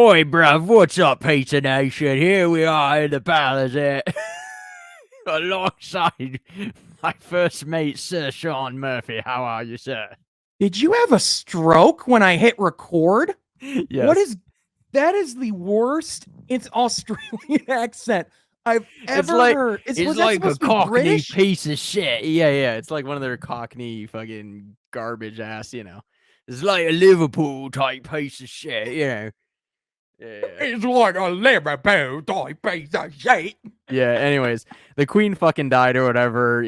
Oi, bruv, what's up, Pizza Nation? Here we are in the palace here, alongside my first mate, Sir Sean Murphy. How are you, sir? Did you have a stroke when I hit record? Yes. What is that? Is the worst it's Australian accent I've ever heard. It's Was that like a supposed to be Cockney British? piece of shit. Yeah. It's like one of their Cockney fucking garbage ass, It's like a Liverpool type piece of shit, Yeah. It's like a Liverpool type piece of shit. Yeah, anyways, the Queen fucking died or whatever,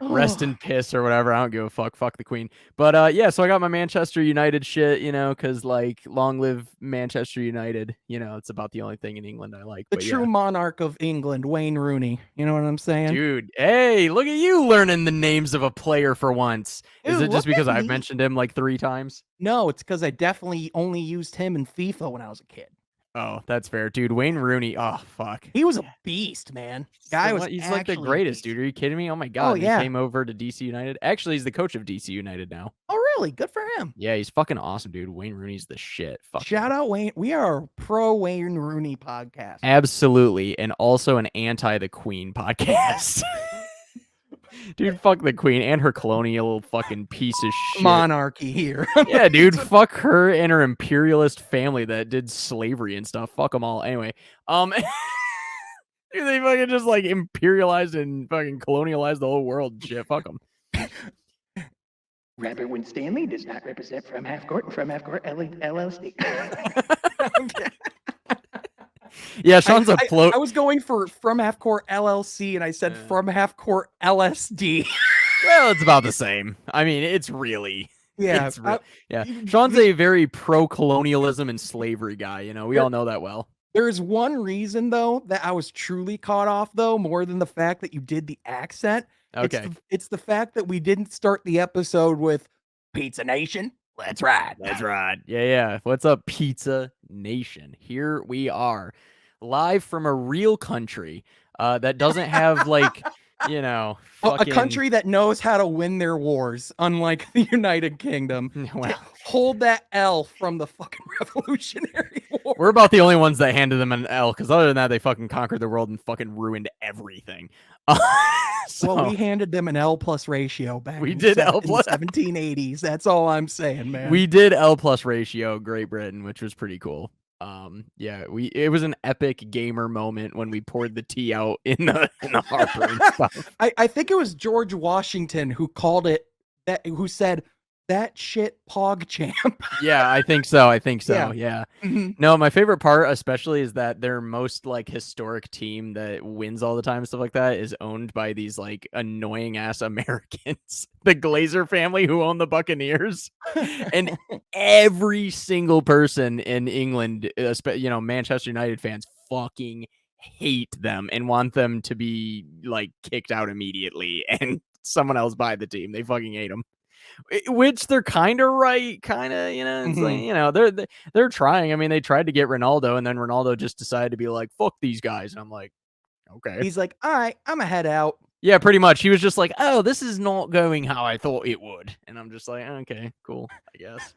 rest in piss or whatever. I don't give a fuck. Fuck the Queen. But yeah, so I got my Manchester United shit, because like long live Manchester United. It's about the only thing in England I like. The But true yeah, monarch of England, Wayne Rooney. You know what I'm saying? dude. Hey, look at you learning the names of a player for once. Is Dude, it just look because at I've me. mentioned him like 3 times? No, it's because I definitely only used him in FIFA when I was a kid. Oh, that's fair, dude. Wayne Rooney. Oh, fuck. He was a beast, man. Guy was He's like the actually greatest, dude. Are you kidding me? Oh my god. Oh And he yeah. came over to DC United. Actually, he's the coach of DC United now. Oh really? Good for him. Yeah, he's fucking awesome, dude. Wayne Rooney's the shit. Fuck Shout out Wayne. We are a pro Wayne Rooney podcast. Absolutely. And also an anti the Queen podcast. Dude, fuck the Queen and her colonial fucking piece of shit. Monarchy here. Yeah, dude, fuck her and her imperialist family that did slavery and stuff. Fuck them all. Anyway, dude, they fucking just like imperialized and fucking colonialized the whole world and shit. Fuck them. Robert Winstanley does not represent From Half Court and From Half Court LLC. Yeah, Sean's a float. I was going for From Half Court LLC, and I said From Half Court LSD. Well, it's about the same. I mean, it's really. Yeah. Yeah. Sean's a very pro-colonialism and slavery guy. We all know that well. There's one reason, though, that I was truly caught off, though, more than the fact that you did the accent. Okay. It's the fact that we didn't start the episode with Pizza Nation. Let's ride. That's right. Yeah. What's up, Pizza Nation? Here we are, live from a real country that doesn't have like, a country that knows how to win their wars, unlike the United Kingdom. Well, hold that L from the fucking Revolutionary War. We're about the only ones that handed them an L, because other than that, they fucking conquered the world and fucking ruined everything. Well, we handed them an L plus ratio back. We did L plus 1780s. That's all I'm saying, man. We did L plus ratio Great Britain, which was pretty cool. Yeah, it was an epic gamer moment when we poured the tea out in the harbor and stuff. I think it was George Washington who called it that, who said that shit pog champ. Yeah, I think so. Yeah. Mm-hmm. No, my favorite part especially is that their most like historic team that wins all the time and stuff like that is owned by these like annoying ass Americans, the Glazer family who own the Buccaneers. And every single person in England, Manchester United fans fucking hate them and want them to be like kicked out immediately and someone else buy the team. They fucking hate them. Which they're kind of right, kind of, it's like, they're trying. I mean, they tried to get Ronaldo, and then Ronaldo just decided to be like, fuck these guys. And I'm like, okay. He's like, all right, I'm a head out. Yeah, pretty much. He was just like, oh, this is not going how I thought it would. And I'm just like, okay, cool, I guess.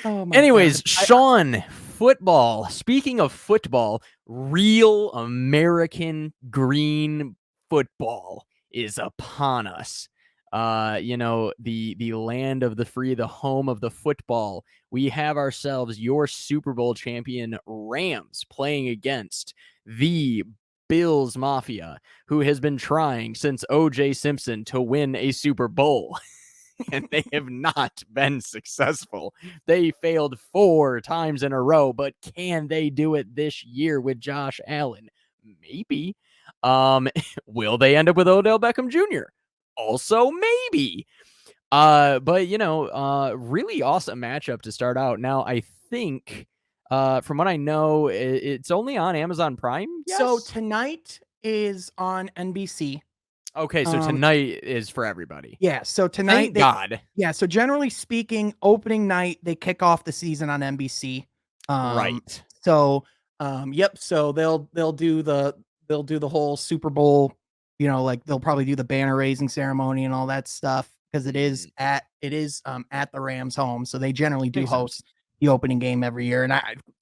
Anyways, God. Sean, football. Speaking of football, real American green football is upon us. The land of the free, the home of the football. We have ourselves your Super Bowl champion Rams playing against the Bills Mafia, who has been trying since O.J. Simpson to win a Super Bowl. And they have not been successful. They failed 4 times in a row, but can they do it this year with Josh Allen? Maybe. Will they end up with Odell Beckham Jr.? Also maybe. But really awesome matchup to start out. Now I think from what I know, it's only on Amazon Prime. Yes? So tonight is on NBC. Okay, so tonight is for everybody. Yeah, so tonight, thank God. Yeah, so generally speaking, opening night they kick off the season on NBC. Right. So, yep. So they'll do the whole Super Bowl. Like they'll probably do the banner raising ceremony and all that stuff because it is at the Rams' home, so they generally do Makes sense. host the opening game every year. And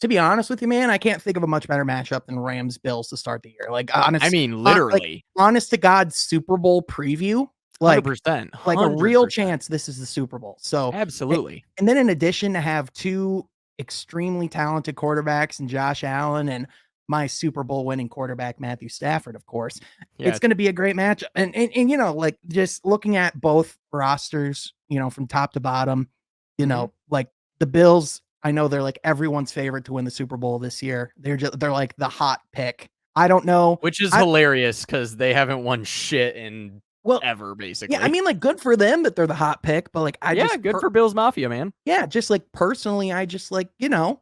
to be honest with you, man, I can't think of a much better matchup than Rams Bills to start the year. Like I mean, like literally, honest to God, Super Bowl preview, like 100%, like a real 100%. chance this is the Super Bowl. So Absolutely. and then in addition to have two extremely talented quarterbacks and Josh Allen and my Super Bowl winning quarterback Matthew Stafford, of course, Yeah. it's going to be a great match. And you know, like just looking at both rosters, you know, from top to bottom, you know, like the Bills, I know they're like everyone's favorite to win the Super Bowl this year. They're like the hot pick. I don't know. Which is I hilarious because they haven't won shit in well, ever, yeah, basically. I mean, like good for them that they're the hot pick, but like I Yeah, just good for Bills Mafia, man. yeah, just like personally, I just like, you know,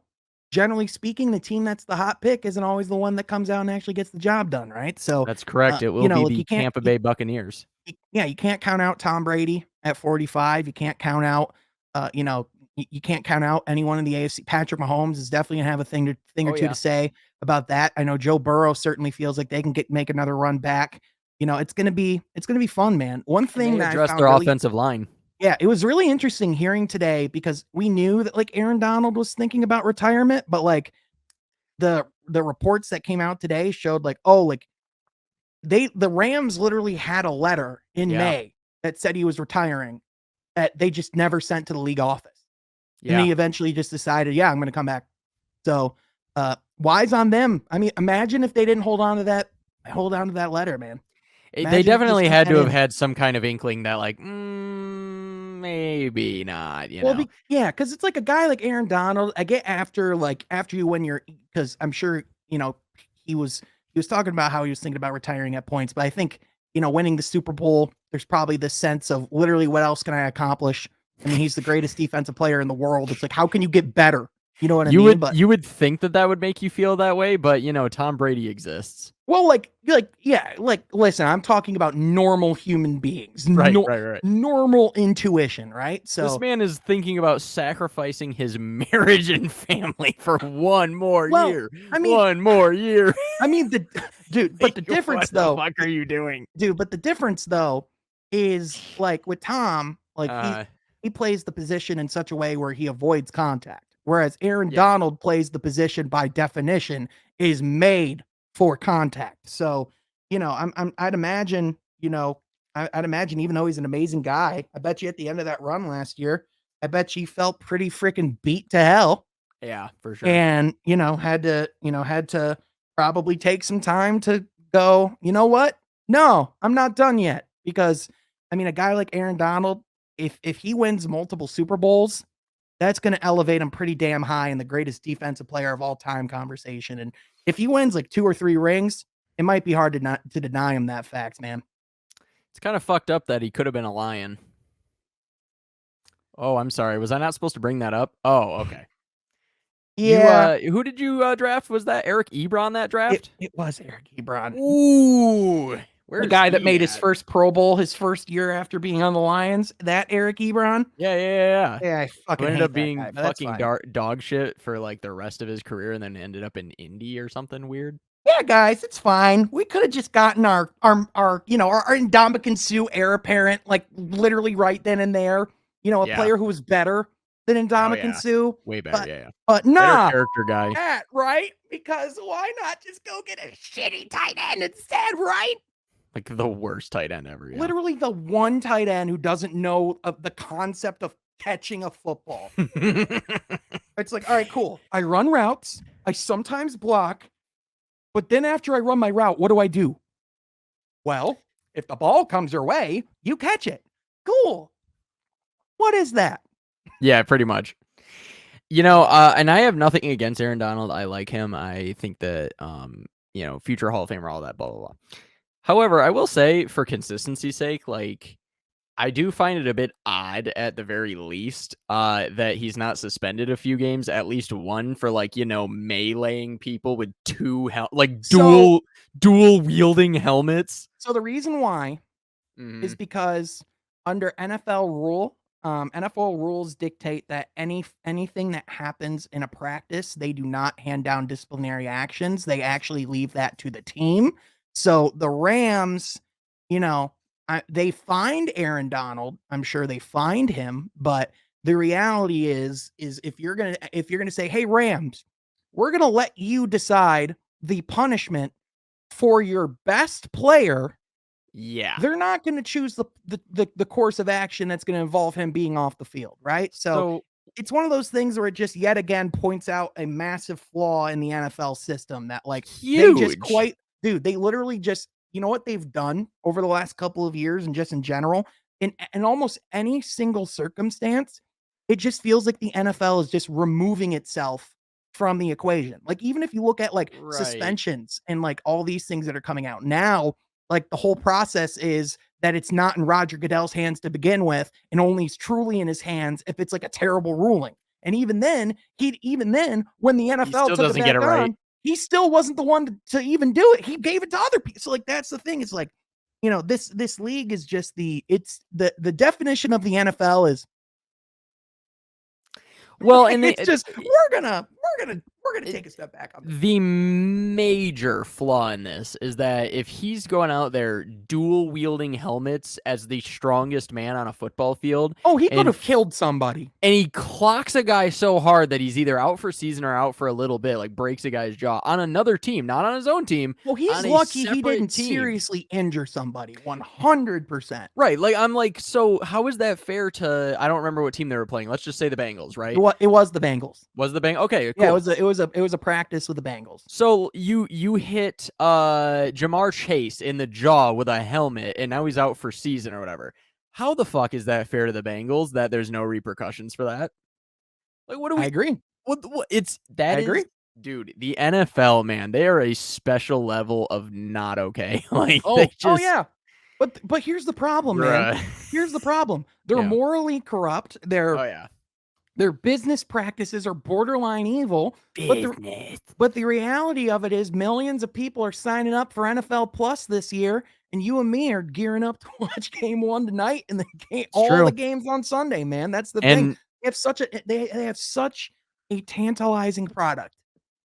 generally speaking, the team that's the hot pick isn't always the one that comes out and actually gets the job done, right? So, That's correct. It you will know, be like the Tampa Bay Buccaneers. yeah, you can't count out Tom Brady at 45. You can't count out, you know, you can't count out anyone in the AFC. Patrick Mahomes is definitely gonna have a thing or Oh, two yeah. to say about that. I know Joe Burrow certainly feels like they can make another run back. You know, it's gonna be fun, man. One And they thing that I addressed found their really offensive line. yeah, it was really interesting hearing today because we knew that like Aaron Donald was thinking about retirement, but like the reports that came out today showed like, oh, like the Rams literally had a letter in Yeah. May that said he was retiring that they just never sent to the league office. And Yeah. he eventually just decided, yeah, I'm going to come back. So, wise on them. I mean, imagine if they didn't hold on to that letter, man. They Imagine if definitely sent had that to have in. had some kind of inkling that, like, maybe not, you Well, know? yeah, because it's like a guy like Aaron Donald. I get after you when you're because I'm sure you know he was talking about how he was thinking about retiring at points, but I think you know winning the Super Bowl, there's probably this sense of literally what else can I accomplish? I mean, he's the greatest defensive player in the world. It's like how can you get better? You know what I mean? But You would think that would make you feel that way, but, you know, Tom Brady exists. well, yeah, like listen, I'm talking about normal human beings, Right. normal intuition, right? This So man is thinking about sacrificing his marriage and family for one more well, year. I mean, One more year. the dude, but the difference What the though. fuck are you doing? Dude, but the difference though is like with Tom, like Uh, he plays the position in such a way where he avoids contact. Whereas Aaron yeah. Donald plays the position by definition is made for contact. So, you know, I'd imagine, you know, I'd imagine even though he's an amazing guy, I bet you at the end of that run last year, I bet you felt pretty freaking beat to hell Yeah, for sure. and, you know, had to probably take some time to go, you know what? No, I'm not done yet. Because I mean, a guy like Aaron Donald, if he wins multiple Super Bowls, that's going to elevate him pretty damn high in the greatest defensive player of all time conversation. And if he wins like 2 or 3 rings, it might be hard to deny him that fact, man. It's kind of fucked up that he could have been a Lion. Oh, I'm sorry. Was I not supposed to bring that up? Oh, okay. Yeah, Who did you draft? Was that Eric Ebron that draft? it was Eric Ebron. Ooh, The where's guy that he made his at? first Pro Bowl his first year after being on the Lions, that Eric Ebron. Yeah. Yeah, I Who fucking ended hate up that being guy, but that's fucking fine. dog shit for like the rest of his career, and then ended up in Indy or something weird. Yeah, guys, it's fine. We could have just gotten our you know our Ndamukong Suh heir apparent like literally right then and there. You know, a Yeah. player who was better than Oh Ndamukong yeah. Suh. Way better. But Yeah. but Better nah, character guy. that right? Because why not just go get a shitty tight end instead, right? Like the worst tight end ever. Yeah. Literally the one tight end who doesn't know of the concept of catching a football. It's like, all right, cool. I run routes. I sometimes block. But then after I run my route, what do? Well, if the ball comes your way, you catch it. Cool. What is that? Yeah, pretty much. You know, and I have nothing against Aaron Donald. I like him. I think that, you know, future Hall of Famer, all that, blah, blah, blah. However, I will say, for consistency's sake, like, I do find it a bit odd, at the very least, that he's not suspended a few games, at least one for, like, you know, meleeing people with two, So, dual wielding helmets. so the reason why is Mhm. because under NFL rules dictate that anything that happens in a practice, they do not hand down disciplinary actions. They actually leave that to the team. So the Rams, you know, they find Aaron Donald. I'm sure they find him, but the reality is if you're gonna say, hey Rams, we're gonna let you decide the punishment for your best player, Yeah. they're not going to choose the course of action that's going to involve him being off the field, right? So So it's one of those things where it just yet again points out a massive flaw in the NFL system that like they just huge. they literally just, you know what they've done over the last couple of years and just in general, in almost any single circumstance, it just feels like the NFL is just removing itself from the equation. Like even if you look at like Right. suspensions and like all these things that are coming out now, like the whole process is that it's not in Roger Goodell's hands to begin with, and only is truly in his hands if it's like a terrible ruling. And even then, when the He NFL still took it doesn't get back it right. on, he still wasn't the one to even do it. He gave it to other people. So like that's the thing. It's like, you know, this league is just the definition of the NFL is Well, and it's just we're gonna take a step back on this. the major flaw in this is that if he's going out there dual wielding helmets as the strongest man on a football field, Oh, he could and have killed somebody. and he clocks a guy so hard that he's either out for season or out for a little bit, like breaks a guy's jaw on another team, not on his own team. Well, he's on a lucky he separate didn't team. seriously injure somebody. 100%. Right. Like, I'm like, so how is that fair to, I don't remember what team they were playing. Let's just say the Bengals, right? It was the Bengals. Was the Bengals? Okay, cool. Yeah, it was a practice with the Bengals. So you hit Jamar Chase in the jaw with a helmet, and now he's out for season or whatever. How the fuck is that fair to the Bengals that there's no repercussions for that? Like, what do we? I agree. What it's that I is, agree. dude. The NFL, man, they are a special level of not okay. Like Oh, they just, yeah. But here's the problem, man. Here's the problem. They're Yeah. morally corrupt. Oh yeah. Their business practices are borderline evil. Business. But the reality of it is millions of people are signing up for NFL Plus this year, and you and me are gearing up to watch game 1 tonight and all the games on Sunday, man. That's the thing. And They have such a tantalizing product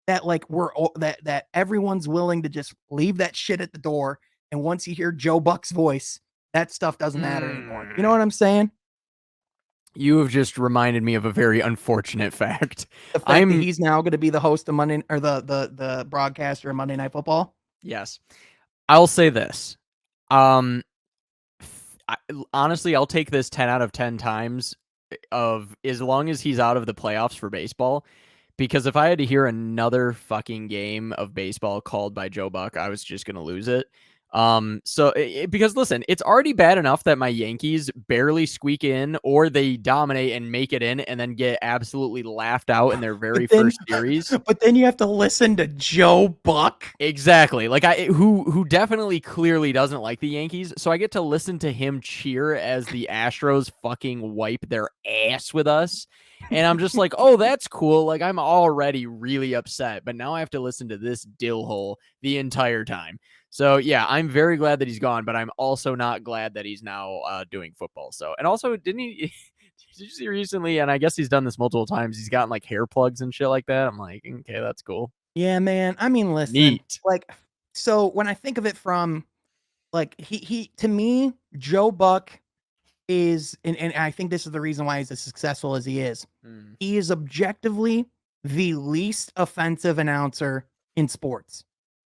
that like that everyone's willing to just leave that shit at the door, and once you hear Joe Buck's voice, that stuff doesn't matter anymore. You know what I'm saying? you have just reminded me of a very unfortunate fact. The fact that he's now going to be the host of Monday, or the broadcaster of Monday Night Football. Yes. I'll say this. Honestly, I'll take this 10 out of 10 times of as long as he's out of the playoffs for baseball. Because if I had to hear another fucking game of baseball called by Joe Buck, I was just going to lose it. Because listen, it's already bad enough that my Yankees barely squeak in or they dominate and make it in and then get absolutely laughed out in their very first series. But then you have to listen to Joe Buck. Exactly. Like who definitely clearly doesn't like the Yankees. So I get to listen to him cheer as the Astros fucking wipe their ass with us. And I'm just like, oh, that's cool. Like I'm already really upset, but now I have to listen to this dill hole the entire time. So yeah, I'm very glad that he's gone, but I'm also not glad that he's now doing football. So, and also did you see recently, and I guess he's done this multiple times, he's gotten like hair plugs and shit like that. I'm like, okay, that's cool. Yeah, man. I mean, listen, Neat. like, so when I think of it from like, he to me, Joe Buck is, and I think this is the reason why he's as successful as he is. He is objectively the least offensive announcer in sports.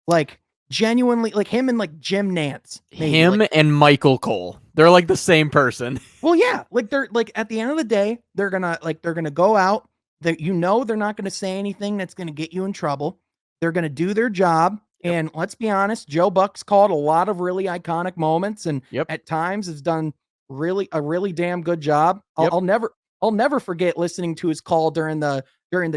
Like, genuinely, like him and like Jim Nantz. Maybe. Him like, and Michael Cole. They're like the same person. Well, yeah, like they're like at the end of the day, they're gonna go out. That they're not gonna say anything that's gonna get you in trouble. They're gonna do their job. Yep. And let's be honest, Joe Buck's called a lot of really iconic moments, and at times has done a really damn good job. I'll never forget listening to his call during the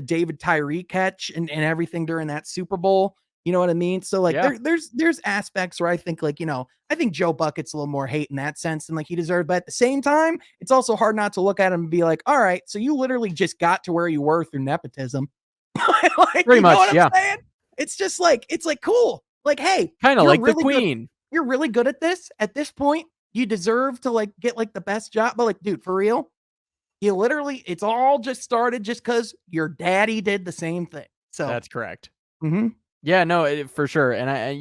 David Tyree catch and everything during that Super Bowl. You know what I mean? So like there's aspects where I think like, I think Joe Buck gets a little more hate in that sense than like he deserved. But at the same time, it's also hard not to look at him and be like, all right, so you literally just got to where you were through nepotism. Like, pretty much, yeah. Saying? It's just like, it's like, cool. Like, hey, kind of like really the Queen. You're really good at this. At this point, you deserve to like get like the best job. But like, dude, for real, you literally, it's all just started just because your daddy did the same thing. So that's correct. Mm-hmm. Yeah, no, for sure. And I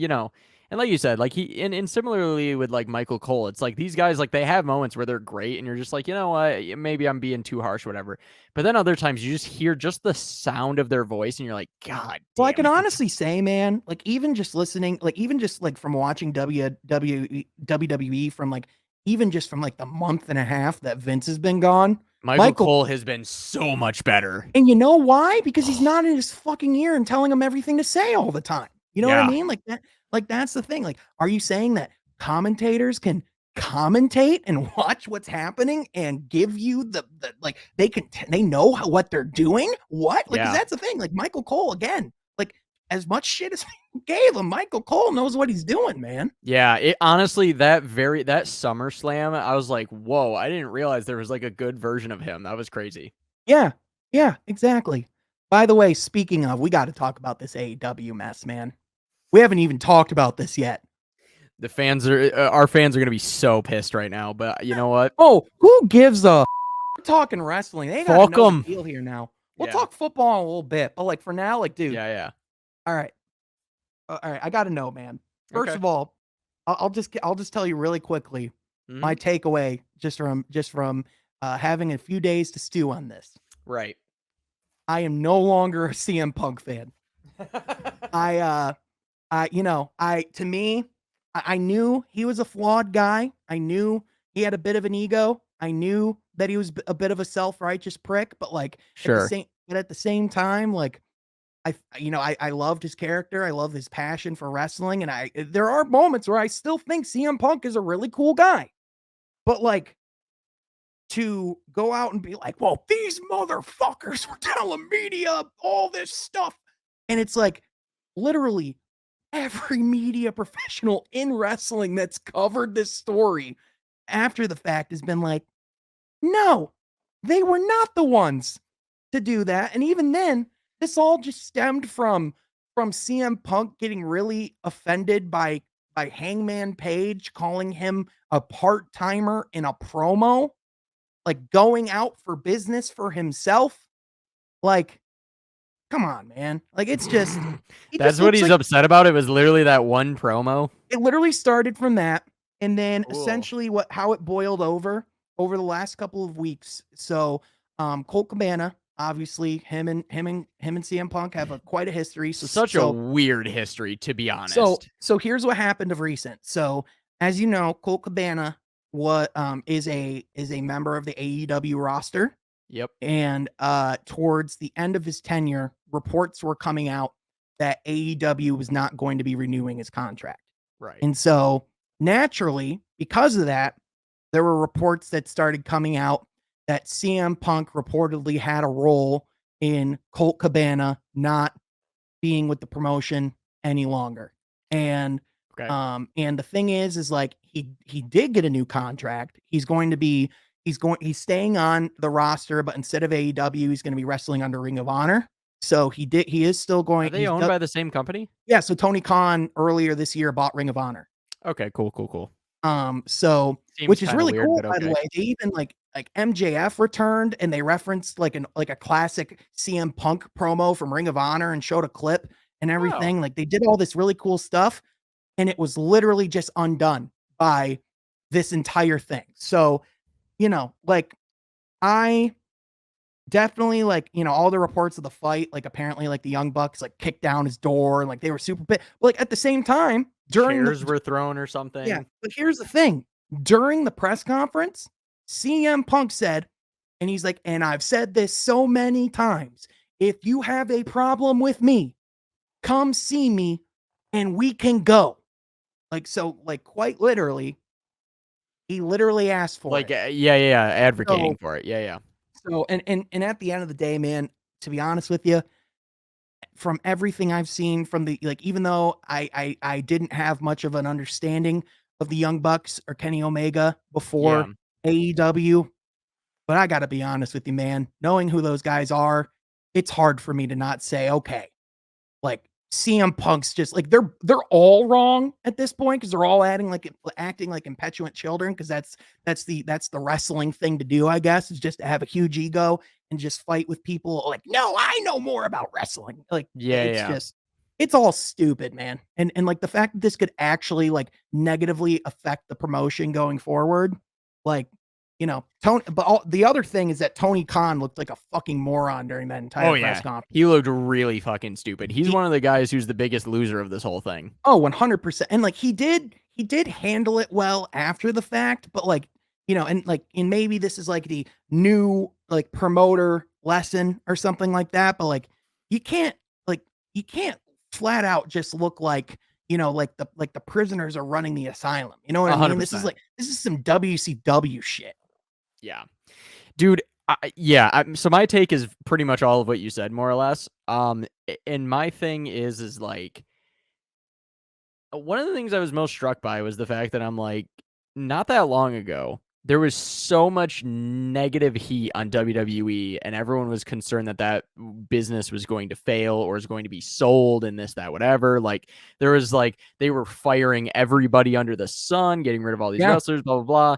And like you said, like and similarly with like Michael Cole, it's like these guys, like they have moments where they're great and you're just like, you know what, maybe I'm being too harsh, whatever. But then other times you just hear just the sound of their voice and you're like, God Well, I damn can it. honestly say, man, like even just listening, like even just like from watching WWE from like even just from like the month and a half that Vince has been gone, Michael Michael. Cole has been so much better. And you know why? Because he's not in his fucking ear and telling him everything to say all the time. You know what I Yeah. mean? Like that, like that's the thing. Like, are you saying that commentators can commentate and watch what's happening and give you the like they know what they're doing? What? Like, because Yeah. that's the thing. Like Michael Cole again, like as much shit as we gave him, Michael Cole knows what he's doing, man. Yeah, it honestly that SummerSlam, I was like, whoa, I didn't realize there was like a good version of him. That was crazy. Yeah, yeah, exactly. By the way, speaking of, we got to talk about this AEW mess, man. We haven't even talked about this yet. The fans are our fans are gonna be so pissed right now, but you know what? Oh, who gives a we're talking wrestling? They got to Fuck know 'em. the deal here now. We'll Yeah. talk football in a little bit, but like for now, like, dude, Yeah. all right, all right, I got to know, man. First Okay. of all, I'll just tell you really quickly my Mhm. takeaway just from having a few days to stew on this. Right. I am no longer a CM Punk fan. To me, I knew he was a flawed guy. I knew he had a bit of an ego. I knew that he was a bit of a self-righteous prick, but like Sure. at the same time, like I loved his character. I love his passion for wrestling. And there are moments where I still think CM Punk is a really cool guy, but like to go out and be like, well, these motherfuckers were telling media all this stuff. And it's like literally every media professional in wrestling that's covered this story after the fact has been like, no, they were not the ones to do that. And even then, this all just stemmed from CM Punk getting really offended by Hangman Page calling him a part-timer in a promo, like going out for business for himself. Like, come on, man. Like it's just he That's just what looks he's like upset about. It was literally that one promo. it literally started from that, and then Cool. essentially how it boiled over the last couple of weeks. So, Colt Cabana, obviously, him and CM Punk have quite a history. So Such a so weird history, to be so honest. so here's what happened of recent. So as you know, Colt Cabana is a member of the AEW roster, Yep. and towards the end of his tenure, reports were coming out that AEW was not going to be renewing his contract. Right. And so naturally, because of that, there were reports that started coming out that CM Punk reportedly had a role in Colt Cabana not being with the promotion any longer. Okay. And the thing is like he did get a new contract. He's staying on the roster, but instead of AEW, he's going to be wrestling under Ring of Honor. So he is still Are going. they owned by the same company? Yeah. So Tony Khan earlier this year bought Ring of Honor. Okay, cool. So Seems which is kind of really weird, cool, but by the okay. way. They even like MJF returned and they referenced like a classic CM Punk promo from Ring of Honor and showed a clip and Oh, everything. Like they did all this really cool stuff, and it was literally just undone by this entire thing. So, like I definitely like, all the reports of the fight, like apparently like the Young Bucks like kicked down his door and like they were super pissed. Like at the same time, during chairs the were thrown or yeah, something. but here's the thing. During the press conference, CM Punk said, and he's like, and I've said this so many times, if you have a problem with me, come see me and we can go. Like, so, like, quite literally, he literally asked for Like, it. yeah, advocating So, for it. Yeah. and at the end of the day, man, to be honest with you, from everything I've seen from the like, even though I didn't have much of an understanding of the Young Bucks or Kenny Omega Yeah. before AEW, but I got to be honest with you, man. Knowing who those guys are, it's hard for me to not say, okay, like CM Punk's just like they're all wrong at this point because they're all acting like impetuous children because that's the wrestling thing to do, I guess, is just to have a huge ego and just fight with people like, no, I know more about wrestling. Like Yeah, it's yeah. just it's all stupid, man. And like the fact that this could actually like negatively affect the promotion going forward, like, Tony. But the other thing is that Tony Khan looked like a fucking moron during that Oh entire press yeah, conference. he looked really fucking stupid. He's He, one of the guys who's the biggest loser of this whole thing. oh, 100%. And like he did handle it well after the fact, but like, and maybe this is like the new like promoter lesson or something like that, but like you can't like you can't flat out just look like, like the prisoners are running the asylum. You know what I hundred mean? percent. This is some WCW shit. Yeah, dude. Yeah. So my take is pretty much all of what you said, more or less. And my thing is like one of the things I was most struck by was the fact that I'm like, not that long ago, there was so much negative heat on WWE, and everyone was concerned that that business was going to fail or is going to be sold and this, that, whatever. Like, there was like, they were firing everybody under the sun, getting rid of all these Yeah. wrestlers, blah, blah, blah.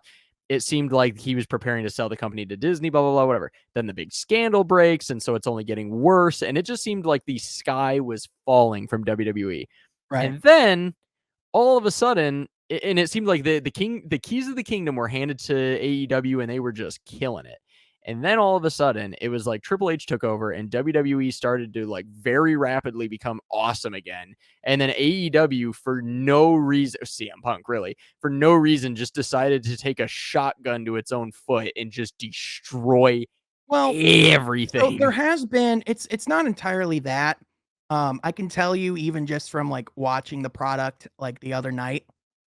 It seemed like he was preparing to sell the company to Disney, blah, blah, blah, whatever. Then the big scandal breaks, and so it's only getting worse. And it just seemed like the sky was falling from WWE. Right. And then all of a sudden, and it seemed like the keys of the kingdom were handed to AEW, and they were just killing it. And then all of a sudden, it was like Triple H took over, and WWE started to like very rapidly become awesome again. And then AEW, for no reason, CM Punk really, for no reason, just decided to take a shotgun to its own foot and just destroy Well, so there everything. has been, it's not entirely that. I can tell you even just from like watching the product like the other night,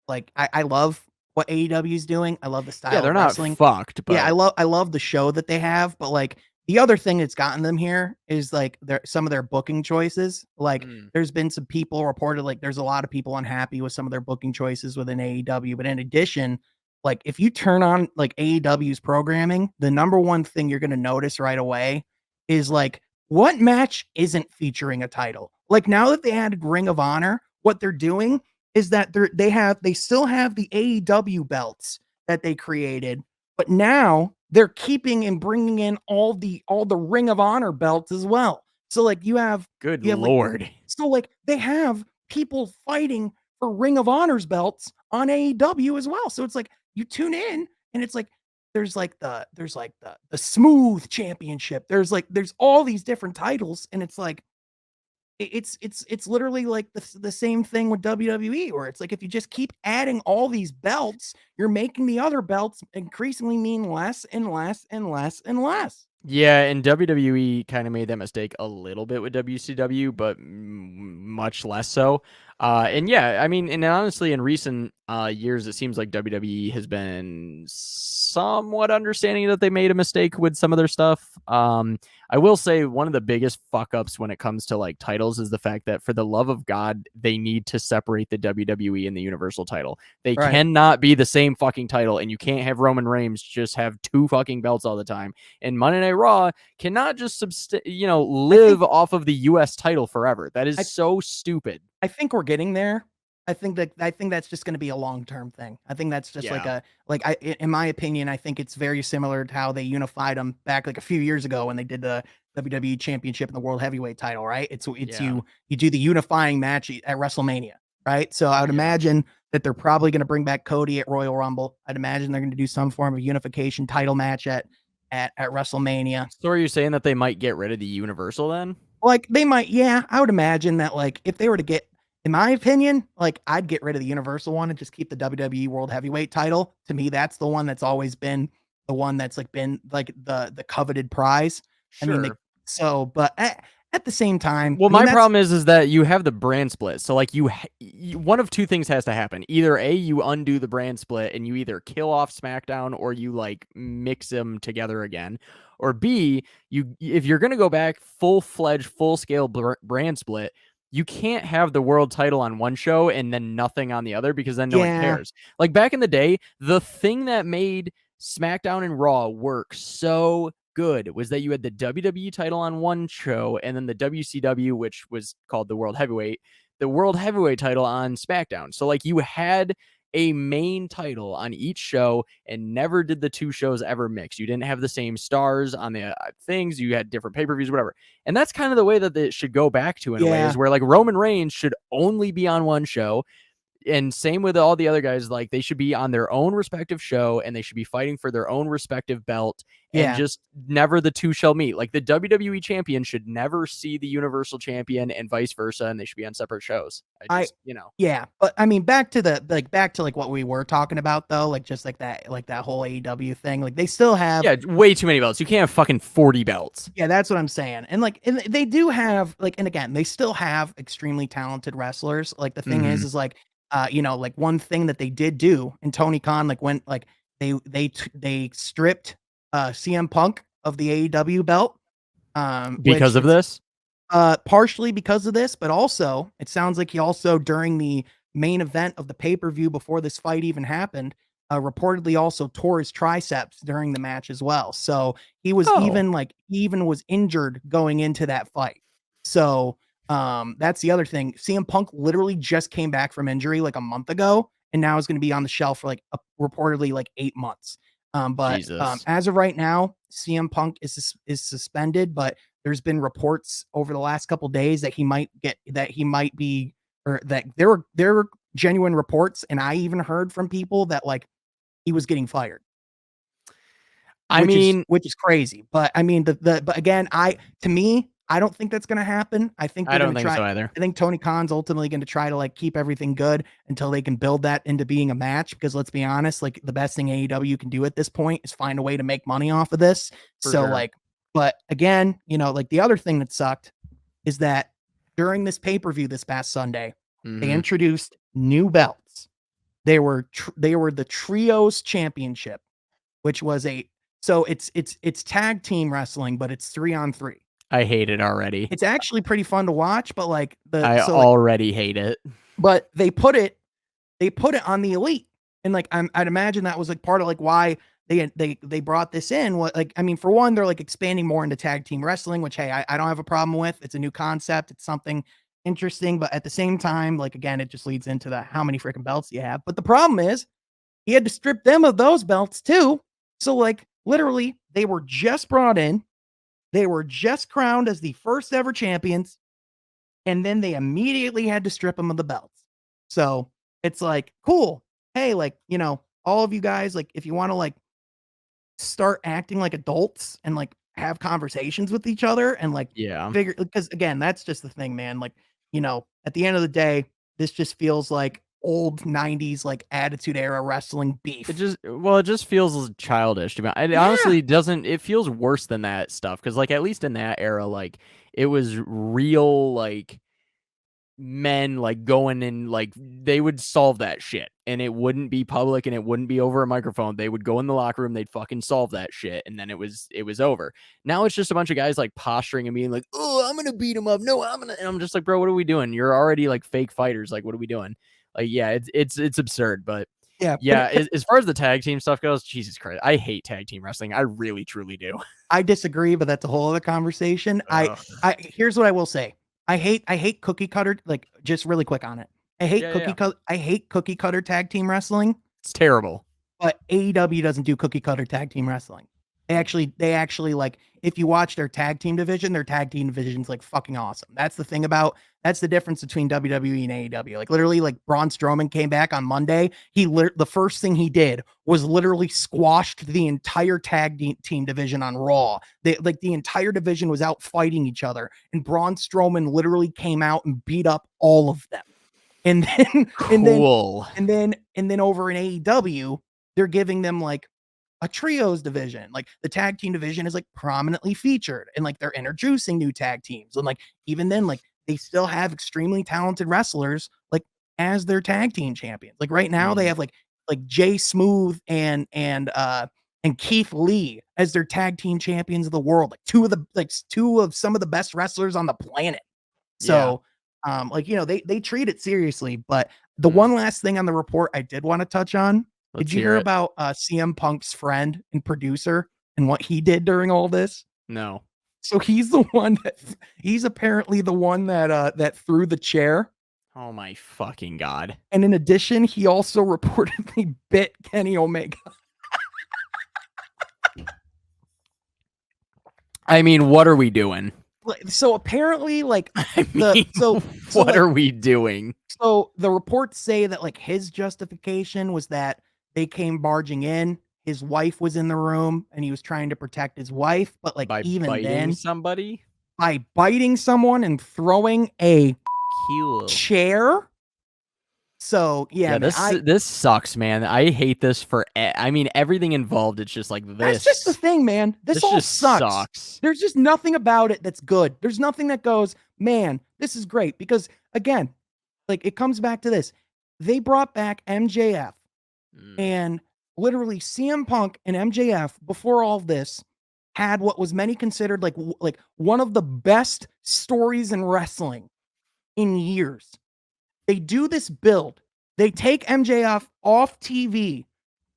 like I love what AEW is doing. I love the Yeah, style they're of not wrestling. fucked, Yeah, but I love the show that they have, but like the other thing that's gotten them here is like some of their booking choices. Like mm, there's been some people reported like there's a lot of people unhappy with some of their booking choices within AEW. But in addition, like if you turn on like AEW's programming, the number one thing you're gonna notice right away is like what match isn't featuring a title. Like now that they added Ring of Honor, what they're doing is that they still have the AEW belts that they created, but now they're keeping and bringing in all the Ring of Honor belts as well. So like good you have like lord. so like they have people fighting for Ring of Honor's belts on AEW as well. So it's like you tune in and it's like there's like the smooth championship. There's all these different titles and it's like it's literally like the same thing with WWE, where it's like if you just keep adding all these belts, you're making the other belts increasingly mean less and less and less and less. Yeah, and WWE kind of made that mistake a little bit with WCW, but much less so. And yeah, I mean, and honestly, in recent years, it seems like WWE has been somewhat understanding that they made a mistake with some of their stuff. I will say one of the biggest fuck ups when it comes to like titles is the fact that for the love of God, they need to separate the WWE and the Universal title. They Right. cannot be the same fucking title, and you can't have Roman Reigns just have two fucking belts all the time. And Monday Night Raw cannot just I think live off of the US title forever. That is I so stupid. I think we're getting there. I think that's just going to be a long-term thing. I think that's just like Yeah. in my opinion, I think it's very similar to how they unified them back like a few years ago when they did the WWE Championship and the World Heavyweight title, right? It's Yeah. you do the unifying match at WrestleMania, right? So I would Yeah. imagine that they're probably going to bring back Cody at Royal Rumble. I'd imagine they're going to do some form of unification title match at WrestleMania. So are you saying that they might get rid of the Universal then? Like they might, yeah, I would imagine that like if they were to get, in my opinion, like I'd get rid of the Universal one and just keep the WWE World Heavyweight title. To me, that's the one that's always been the one that's like been like the coveted prize. I mean, Sure. but at the same time, Well, I mean my that's problem is that you have the brand split. So like one of two things has to happen. Either A, you undo the brand split and you either kill off SmackDown or you like mix them together again. Or B, if you're going to go back full-fledged, full-scale brand split, you can't have the world title on one show and then nothing on the other because then no one yeah, cares. Like back in the day, the thing that made SmackDown and Raw work so good was that you had the WWE title on one show and then the WCW, which was called the World Heavyweight title on SmackDown. So like you had a main title on each show and never did the two shows ever mix. You didn't have the same stars on the things. You had different pay-per-views, whatever. And that's kind of the way that it should go back to in a way, is where like Roman Reigns should only be on one show. And same with all the other guys, like they should be on their own respective show and they should be fighting for their own respective belt, and just never the two shall meet. Like the WWE champion should never see the Universal champion and vice versa, and they should be on separate shows. Yeah, but I mean, back to like what we were talking about though, like just like that whole AEW thing, like they still have way too many belts. You can't have fucking 40 belts. Yeah, that's what I'm saying. And they do have like, and again, they still have extremely talented wrestlers. Like the thing is like, like one thing that they did do, and Tony Khan like went like they stripped CM Punk of the AEW belt because of this. Partially because of this, but also it sounds like he also during the main event of the pay-per-view before this fight even happened, reportedly also tore his triceps during the match as well. So he was even was injured going into that fight. So that's the other thing. CM Punk literally just came back from injury like a month ago, and now is going to be on the shelf for like reportedly like 8 months. But as of right now, CM Punk is suspended, but there's been reports over the last couple of days that he might be, or that there were genuine reports, and I even heard from people that like he was getting fired. Which is crazy. But I mean, but again, to me, I don't think that's going to happen. I think I don't think so either. I think Tony Khan's ultimately going to try to like keep everything good until they can build that into being a match. Because let's be honest, like the best thing AEW can do at this point is find a way to make money off of this. Like, but again, like the other thing that sucked is that during this pay-per-view this past Sunday, they introduced new belts. They were the Trios Championship, which was it's tag team wrestling, but it's 3-on-3. I hate it already. It's actually pretty fun to watch, but like already hate it. But they put it on the Elite, and like I'd imagine that was like part of like why they brought this in. What, like, I mean, for one, they're like expanding more into tag team wrestling, which hey, I don't have a problem with. It's a new concept. It's something interesting, but at the same time, like again, it just leads into the how many freaking belts you have. But the problem is he had to strip them of those belts too. So like literally, they were just brought in. They were just crowned as the first ever champions, and then they immediately had to strip them of the belts. So it's like, cool. Hey, like, all of you guys, like, if you want to like start acting like adults and like have conversations with each other and like figure, because again, that's just the thing, man. Like, at the end of the day, this just feels like old 90s like attitude era wrestling beef. It just feels childish to me. It honestly doesn't. It feels worse than that stuff, because like at least in that era, like it was real like men like going in, like they would solve that shit and it wouldn't be public and it wouldn't be over a microphone. They would go in the locker room, they'd fucking solve that shit, and then it was over. Now it's just a bunch of guys like posturing and being like, oh, I'm gonna beat him up, no, and I'm just like, bro, what are we doing? You're already like fake fighters, like what are we doing? Like, yeah, it's absurd. But as far as the tag team stuff goes, Jesus Christ, I hate tag team wrestling. I really truly do. I disagree, but that's a whole other conversation. I here's what I will say. I hate cookie cutter, like just really quick on it. I hate cookie cutter tag team wrestling. It's terrible. But AEW doesn't do cookie cutter tag team wrestling. They actually like, if you watch their tag team division is like fucking awesome. That's the difference between WWE and AEW. Like literally, like Braun Strowman came back on Monday. The first thing he did was literally squashed the entire tag team division on Raw. The entire division was out fighting each other, and Braun Strowman literally came out and beat up all of them. And then, cool. and then over in AEW, they're giving them like a trios division. Like the tag team division is like prominently featured, and like they're introducing new tag teams. And like, even then, like they still have extremely talented wrestlers like as their tag team champions. Like right now they have like Jay Smooth and Keith Lee as their tag team champions of the world. Like two of some of the best wrestlers on the planet. So they treat it seriously. But the one last thing on the report I did want to touch on. Did you hear about CM Punk's friend and producer and what he did during all this? No. So he's apparently the one that threw the chair Oh my fucking God. And in addition, he also reportedly bit Kenny Omega. I mean, what are we doing? So apparently, like I mean, what like, are we doing? So the reports say that like his justification was that they came barging in. His wife was in the room and he was trying to protect his wife. But like By even biting then, somebody? by biting someone and throwing a Cool. chair. So yeah, man, this sucks, man. I hate this for. I mean, everything involved. It's just like this. That's just the thing, man. This all just sucks. There's just nothing about it that's good. There's nothing that goes, man, this is great. Because again, like it comes back to this. They brought back MJF and literally CM Punk and MJF before all of this had what was many considered like one of the best stories in wrestling in years. They do this build. They take MJF off TV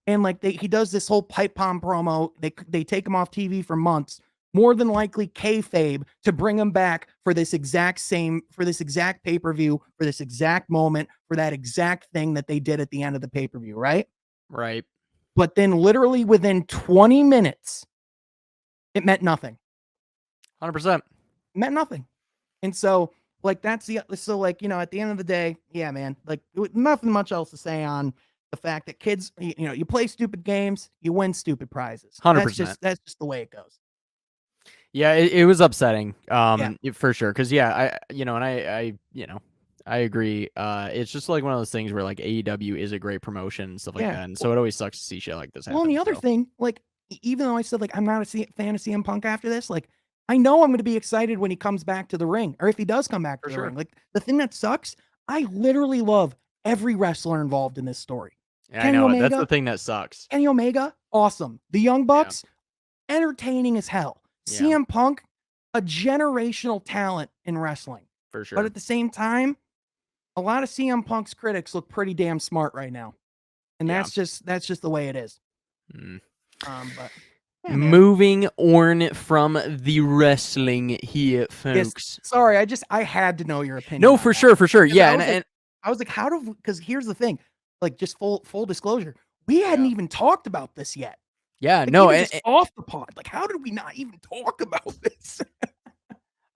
and like he does this whole pipe bomb promo. They take him off TV for months, more than likely kayfabe to bring him back for this exact pay-per-view, for this exact moment, for that exact thing that they did at the end of the pay-per-view, right? Right. But then literally within 20 minutes, it meant nothing. 100%. It meant nothing. And so like that's so like, you know, at the end of the day, yeah, man, like nothing much else to say on the fact that kids, you know, you play stupid games, you win stupid prizes. 100%. That's just the way it goes. Yeah, it was upsetting. Yeah. For sure. Cause yeah, I agree. It's just like one of those things where like AEW is a great promotion and stuff like that. And so it always sucks to see shit like this happen. Well, and the other thing, like, even though I said like I'm not a fan of CM Punk after this, like I know I'm going to be excited when he comes back to the ring, or if he does come back to the ring. Like the thing that sucks, I literally love every wrestler involved in this story. Yeah, Kenny Omega, that's the thing that sucks. Kenny Omega, awesome. The Young Bucks, entertaining as hell. Yeah. CM Punk, a generational talent in wrestling. For sure. But at the same time, a lot of CM Punk's critics look pretty damn smart right now. And that's just the way it is. But yeah, moving on from the wrestling here, folks. Yes, sorry, I had to know your opinion. No, for sure. Yeah, and I was like, how do? Because here's the thing, like, just full disclosure, we hadn't even talked about this yet. Yeah, like, no, and off the pod, like, how did we not even talk about this?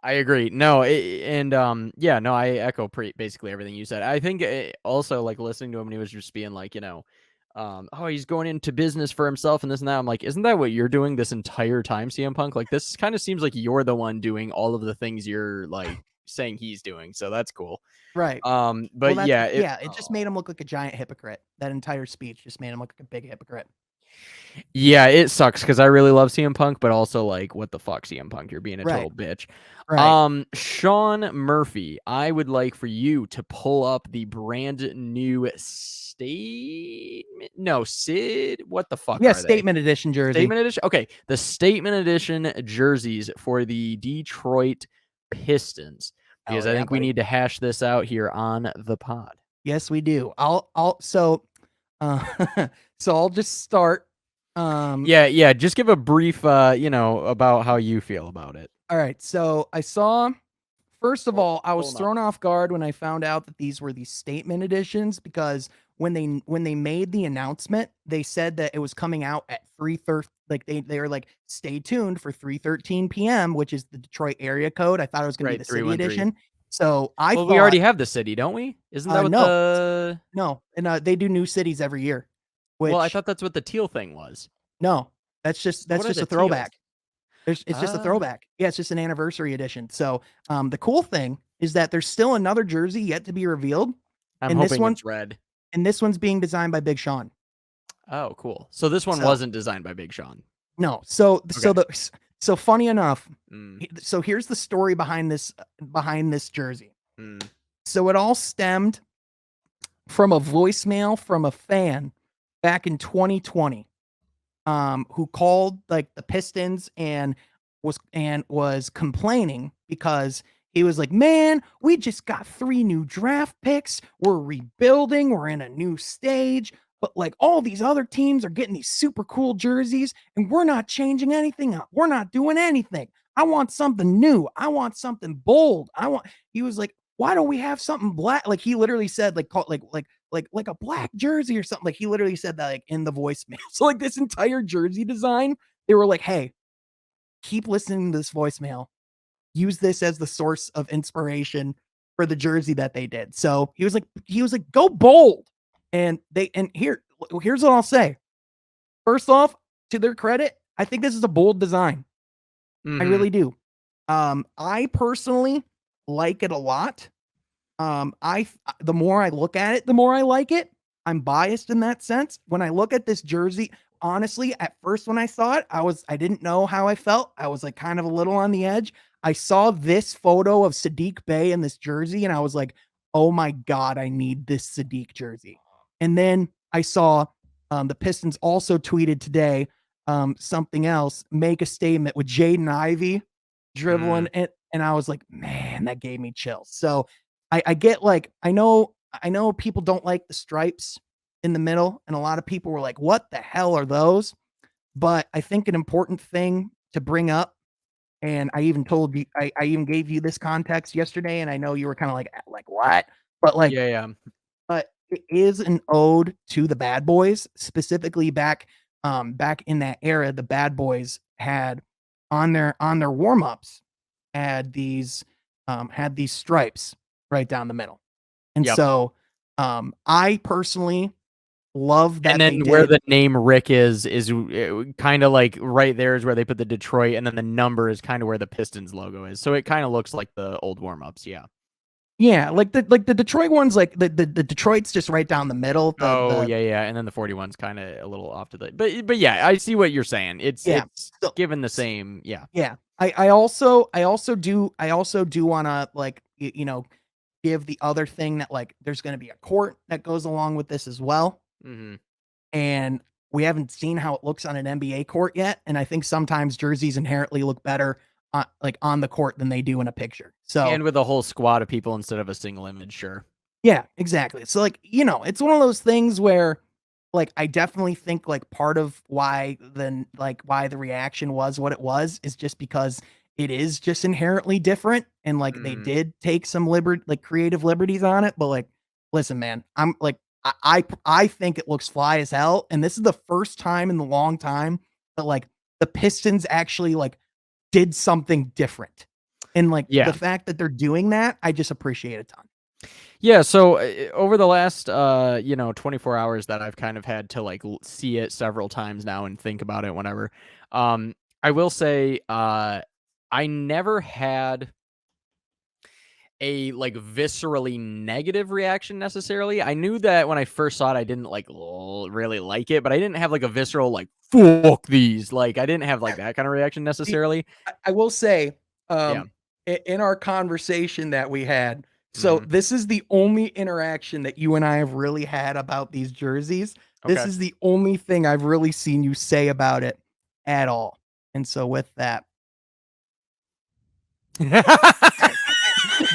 I agree. No, I echo basically everything you said. I think also like listening to him, and he was just being like, you know. Oh, he's going into business for himself and this and that. I'm like, isn't that what you're doing this entire time, CM Punk? Like, this kind of seems like you're the one doing all of the things you're like saying he's doing. So that's cool. Right. But well, it just made him look like a giant hypocrite. That entire speech just made him look like a big hypocrite. Yeah, it sucks because I really love CM Punk, but also like, what the fuck, CM Punk? You're being a total bitch. Right. Sean Murphy, I would like for you to pull up the brand new Sid. What the fuck? Yeah, Statement Edition jersey. Statement Edition. Okay, the Statement Edition jerseys for the Detroit Pistons. Because I think we need to hash this out here on the pod. Yes, we do. So I'll just start. Just give a brief, about how you feel about it. All right. So I saw, first of all, I was thrown off guard when I found out that these were the Statement Editions, because when they made the announcement, they said that it was coming out at 3:30. Like they were like, stay tuned for 3:13 p.m., which is the Detroit area code. I thought it was going to be the City Edition. So I thought, we already have the city, don't we? Isn't that what No, and they do new cities every year. Well, I thought that's what the teal thing was. No, that's just a throwback. It's just a throwback. Yeah, it's just an anniversary edition. So the cool thing is that there's still another jersey yet to be revealed. I'm hoping it's red. And this one's being designed by Big Sean. Oh, cool. So this one wasn't designed by Big Sean. No. So funny enough, so here's the story behind this jersey. So it all stemmed from a voicemail from a fan back in 2020, who called like the Pistons and was complaining because he was like, man, we just got 3 new draft picks. We're rebuilding. We're in a new stage. But like all these other teams are getting these super cool jerseys and we're not changing anything up. We're not doing anything. I want something new. I want something bold. He was like, why don't we have something black? Like he literally said, like, call like a black jersey or something. Like he literally said that like in the voicemail. So like this entire jersey design, they were like, hey, keep listening to this voicemail. Use this as the source of inspiration for the jersey that they did. So he was like, go bold. Here's what I'll say. First off, to their credit, I think this is a bold design. I Mhm. really do. I personally like it a lot. The more I look at it, the more I like it. I'm biased in that sense. When I look at this jersey, honestly, at first when I saw it, I didn't know how I felt. I was like kind of a little on the edge. I saw this photo of Sadiq Bey in this jersey, and I was like, oh my God, I need this Sadiq jersey. And then I saw the Pistons also tweeted today something else, make a statement with Jaden Ivey dribbling Mm. it. And I was like, man, that gave me chills. So I get like, I know people don't like the stripes in the middle, and a lot of people were like, what the hell are those? But I think an important thing to bring up, and I even told you, I even gave you this context yesterday, and I know you were kind of like what? But like, Yeah, yeah. but it is an ode to the Bad Boys, specifically back in that era. The Bad Boys had on their warm-ups had these stripes right down the middle. And Yep. so I personally love And that they then where did. the name Rick is kind of like right there is where they put the Detroit, and then the number is kind of where the Pistons logo is. So it kind of looks like the old warm-ups, yeah. Yeah, like the Detroit ones, like the Detroit's just right down the middle. Oh, The yeah, yeah, and then the 41's kind of a little off to the but yeah, I see what you're saying. Yeah. It's So given the same, yeah. yeah. I also do wanna like give the other thing that like there's gonna be a court that goes along with this as well. Mhm. And we haven't seen how it looks on an NBA court yet. And I think sometimes jerseys inherently look better like on the court than they do in a picture. So And with a whole squad of people instead of a single image, sure. yeah, exactly. So like, it's one of those things where like I definitely think like part of why the reaction was what it was is just because it is just inherently different and like they Mhm. did take some creative liberties on it. But like, listen, man, I'm like I think it looks fly as hell. And this is the first time in a long time that like the Pistons actually like did something different. And like the Yeah. fact that they're doing that, I just appreciate a ton. Yeah, so over the last 24 hours that I've kind of had to like see it several times now and think about it whenever. I will say I never had a like viscerally negative reaction necessarily. I knew that when I first saw it I didn't like really like it, but I didn't have like a visceral like fuck these. Like I didn't have like that kind of reaction See, necessarily. I will say, Yeah. in our conversation that we had, so Mhm. this is the only interaction that you and I have really had about these jerseys. This Okay. is the only thing I've really seen you say about it at all. And so with that,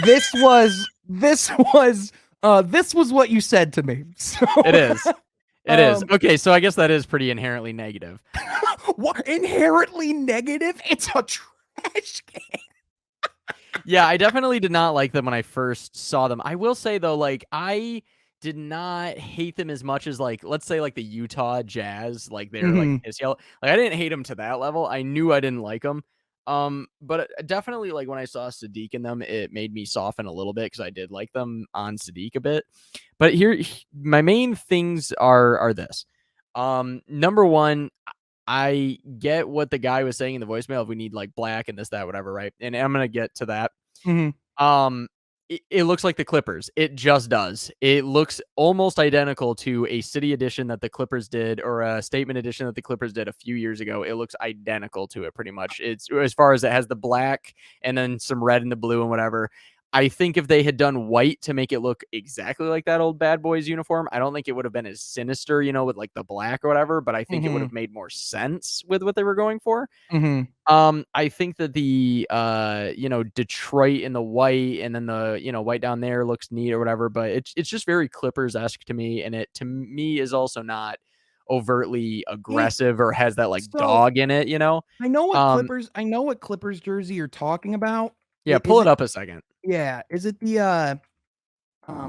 this was this was this was what you said to me. So It is. It is. um Okay, so I guess that is pretty inherently negative. what inherently negative? It's a trash can. Yeah, I definitely did not like them when I first saw them. I will say though, like I did not hate them as much as like let's say like the Utah Jazz, like they're like Mhm. piss yellow. Like I didn't hate them to that level. I knew I didn't like them. But definitely like when I saw Sadiq in them, it made me soften a little bit because I did like them on Sadiq a bit. But here, my main things are this. Number one, I get what the guy was saying in the voicemail. If we need like black and this, that, whatever, right? And I'm gonna get to that. Mhm. Um, it looks like the Clippers. It just does. It looks almost identical to a city edition that the Clippers did, or a statement edition that the Clippers did a few years ago. It looks identical to it, pretty much. It's as far as it has the black and then some red and the blue and whatever. I think if they had done white to make it look exactly like that old Bad Boys uniform, I don't think it would have been as sinister, with like the black or whatever, but I think it would have Mhm. made more sense with what they were going for. Mhm. I think that the Detroit in the white and then the white down there looks neat or whatever, but it's just very Clippers-esque to me, and it to me is also not overtly Yeah. aggressive or has that like So dog in it. I know what Um, Clippers jersey you're talking about. yeah, pull Is it it up a second. Yeah, is it the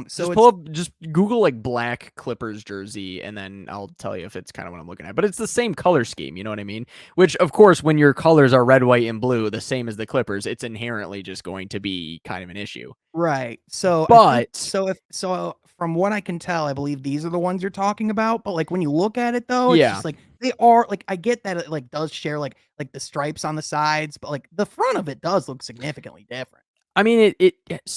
so Just it's just Google like black Clippers jersey, and then I'll tell you if it's kind of what I'm looking at. But it's the same color scheme, you know what I mean? Which, of course, when your colors are red, white, and blue, the same as the Clippers, it's inherently just going to be kind of an issue. right. So I think But so from what I can tell, I believe these are the ones you're talking about. But like when you look at it though, it's yeah, just like they are like I get that it like does share like the stripes on the sides, but like the front of it does look significantly different. I mean,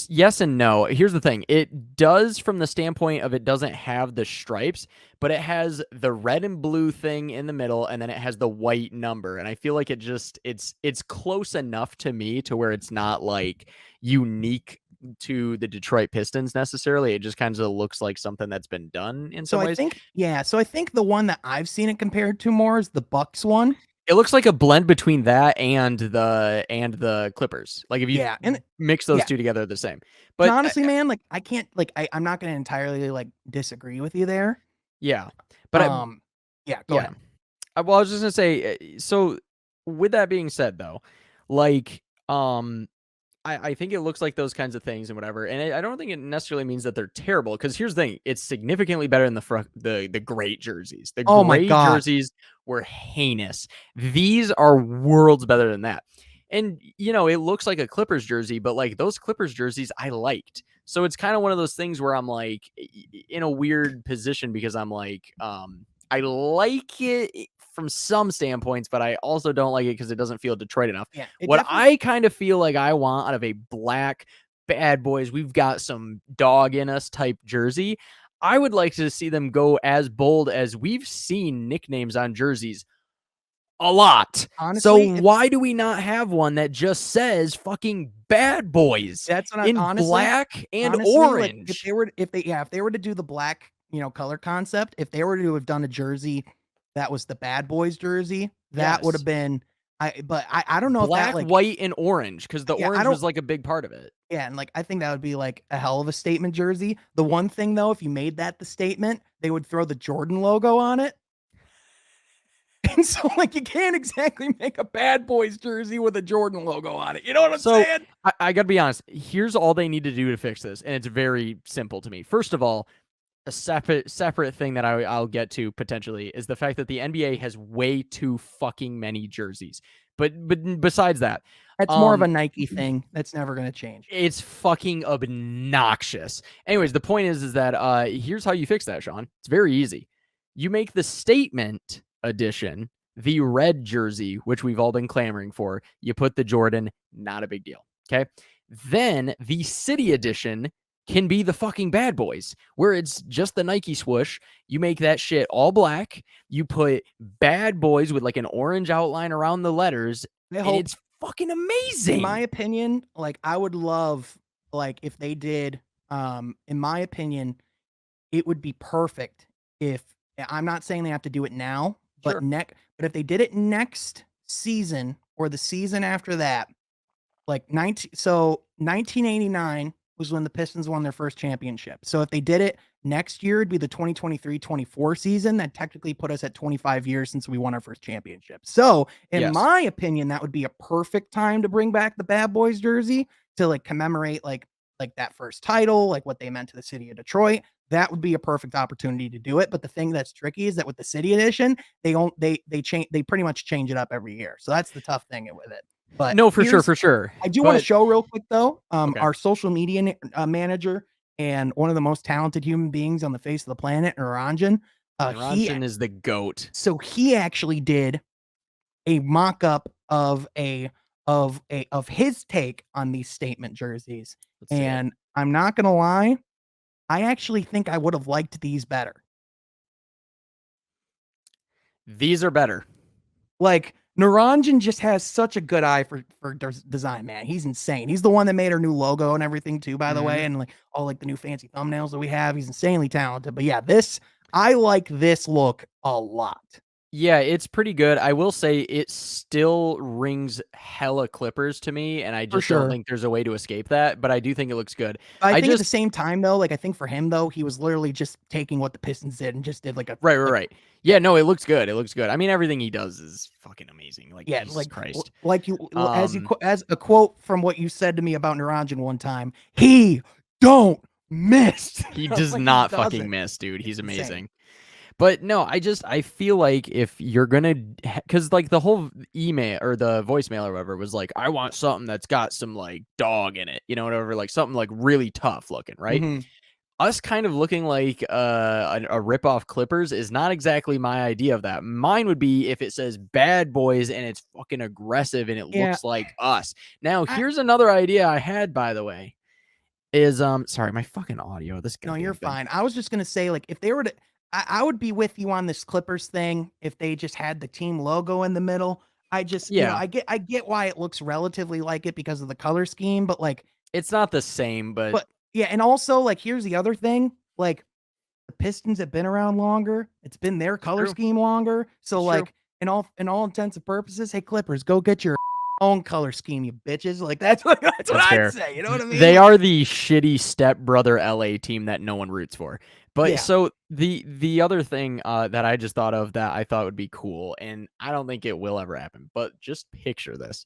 yes and no. Here's the thing. It does from the standpoint of it doesn't have the stripes, but it has the red and blue thing in the middle, and then it has the white number. And I feel like it's close enough to me to where it's not like unique to the Detroit Pistons necessarily. It just kind of looks like something that's been done in So some I ways. think so I think the one that I've seen it compared to more is the Bucks one. It looks like a blend between that and the Clippers. Like if you Yeah, and mix those yeah, two together, they're the same. and But honestly, man, like I can't like I'm not gonna entirely like disagree with you there. yeah, but Um, yeah, go yeah. ahead. Well, I was just gonna say, so with that being said, though, like, I think it looks like those kinds of things and whatever, and I don't think it necessarily means that they're terrible. Because here's the thing: it's significantly better than the great jerseys. The Oh my gray god. jerseys were heinous. These are worlds better than that. And it looks like a Clippers jersey, but like those Clippers jerseys, I liked. So it's kind of one of those things where I'm like in a weird position because I'm like, I like it from some standpoints, but I also don't like it because it doesn't feel Detroit enough. Yeah, it What definitely I kind of feel like I want out of a black bad boys, we've got some dog in us type jersey. I would like to see them go as bold as we've seen nicknames on jerseys a lot. So honestly, it's why do we not have one that just says fucking bad boys that's what I in black and honestly, like orange? if they were to do the black, color concept, if they were to have done a jersey that was the Bad Boys jersey, that would have Yes. been I don't know if that Black, like white, and orange, because the yeah, I orange don't was like a big part of it. yeah, and like I think that would be like a hell of a statement jersey. The one thing though, if you made that the statement, they would throw the Jordan logo on it. And so like you can't exactly make a Bad Boys jersey with a Jordan logo on it. You know what I'm So saying? I gotta be honest. Here's all they need to do to fix this, and it's very simple to me. First of all, a separate thing that I'll get to potentially is the fact that the NBA has way too fucking many jerseys. But besides that, That's more of um, a Nike thing. That's never going to change. it's fucking obnoxious. Anyways, the point is that here's how you fix that, Sean. It's very easy. You make the statement edition the red jersey, which we've all been clamoring for. You put the Jordan, not a big deal. Okay. Then the city edition can be the fucking bad boys, where it's just the Nike swoosh. You make that shit all black. You put bad boys with like an orange outline around the letters, I and hope it's fucking in my amazing. opinion, like I would love like if they did in my opinion, it would be perfect if I'm not saying they have to do it now, Sure. but if they did it next season or the season after that, like 1989 was when the Pistons won their first championship. So if they did it next year, it'd be the 2023-24 season. That technically put us at 25 years since we won our first championship. So in Yes. my opinion, that would be a perfect time to bring back the Bad Boys jersey to like commemorate like that first title, like what they meant to the city of Detroit. That would be a perfect opportunity to do it. But the thing that's tricky is that with the city edition, they pretty much change it up every year. So that's the tough thing with it. But No, for sure, here's for sure. I do want to But show real quick though, okay. our social media manager and one of the most talented human beings on the face of the planet, Naranjan. He Ranjan is the goat. he actually did a mock-up of his take on these statement jerseys, Let's see it. and I'm not gonna lie, I actually think I would have liked these better. These are better. Like Naranjan just has such a good eye for design, man. He's insane. He's the one that made our new logo and everything too, by the way, Mhm. and like all like the new fancy thumbnails that we have. He's insanely talented. But yeah, this I like this look a lot. Yeah, it's pretty good. I will say it still rings hella Clippers to me, and I For just don't sure. think there's a way to escape that, but I do think it looks good. I I think at the just same time though, like I think for him though, he was literally just taking what the Pistons did and just did like a right, right, like right. yeah. Yeah, no, it looks good. It looks good. I mean, everything he does is fucking amazing. Like Yeah, Jesus Christ. like you Um, as a quote from what you said to me about Naranjan one time, he don't miss. he does Like he not fucking doesn't. miss, dude. He's It's insane. amazing. But no, I feel like if you're gonna, because like the whole email or the voicemail or whatever was like, I want something that's got some like dog in it, whatever, like something like really tough looking, right? Mhm. Us kind of looking like a rip-off Clippers is not exactly my idea of that. Mine would be if it says bad boys and it's fucking aggressive and it Yeah, looks like us. Now, I here's another idea I had, by the way, is sorry, my fucking audio, this no, you're goddamn thing. fine. I was just gonna say, like, if they were to I would be with you on this Clippers thing if they just had the team logo in the middle. I just, Yeah, I get why it looks relatively like it because of the color scheme, but like it's not the same, but yeah, and also like here's the other thing, like the Pistons have been around longer. It's been their color true. scheme longer. So It's true. like in all intents and purposes, hey Clippers, go get your own color scheme, you bitches. Like that's what That's I'd fair. say. You know what I mean? They Like are the shitty stepbrother LA team that no one roots for. But yeah. so the other thing that I just thought of that I thought would be cool, and I don't think it will ever happen, but just picture this.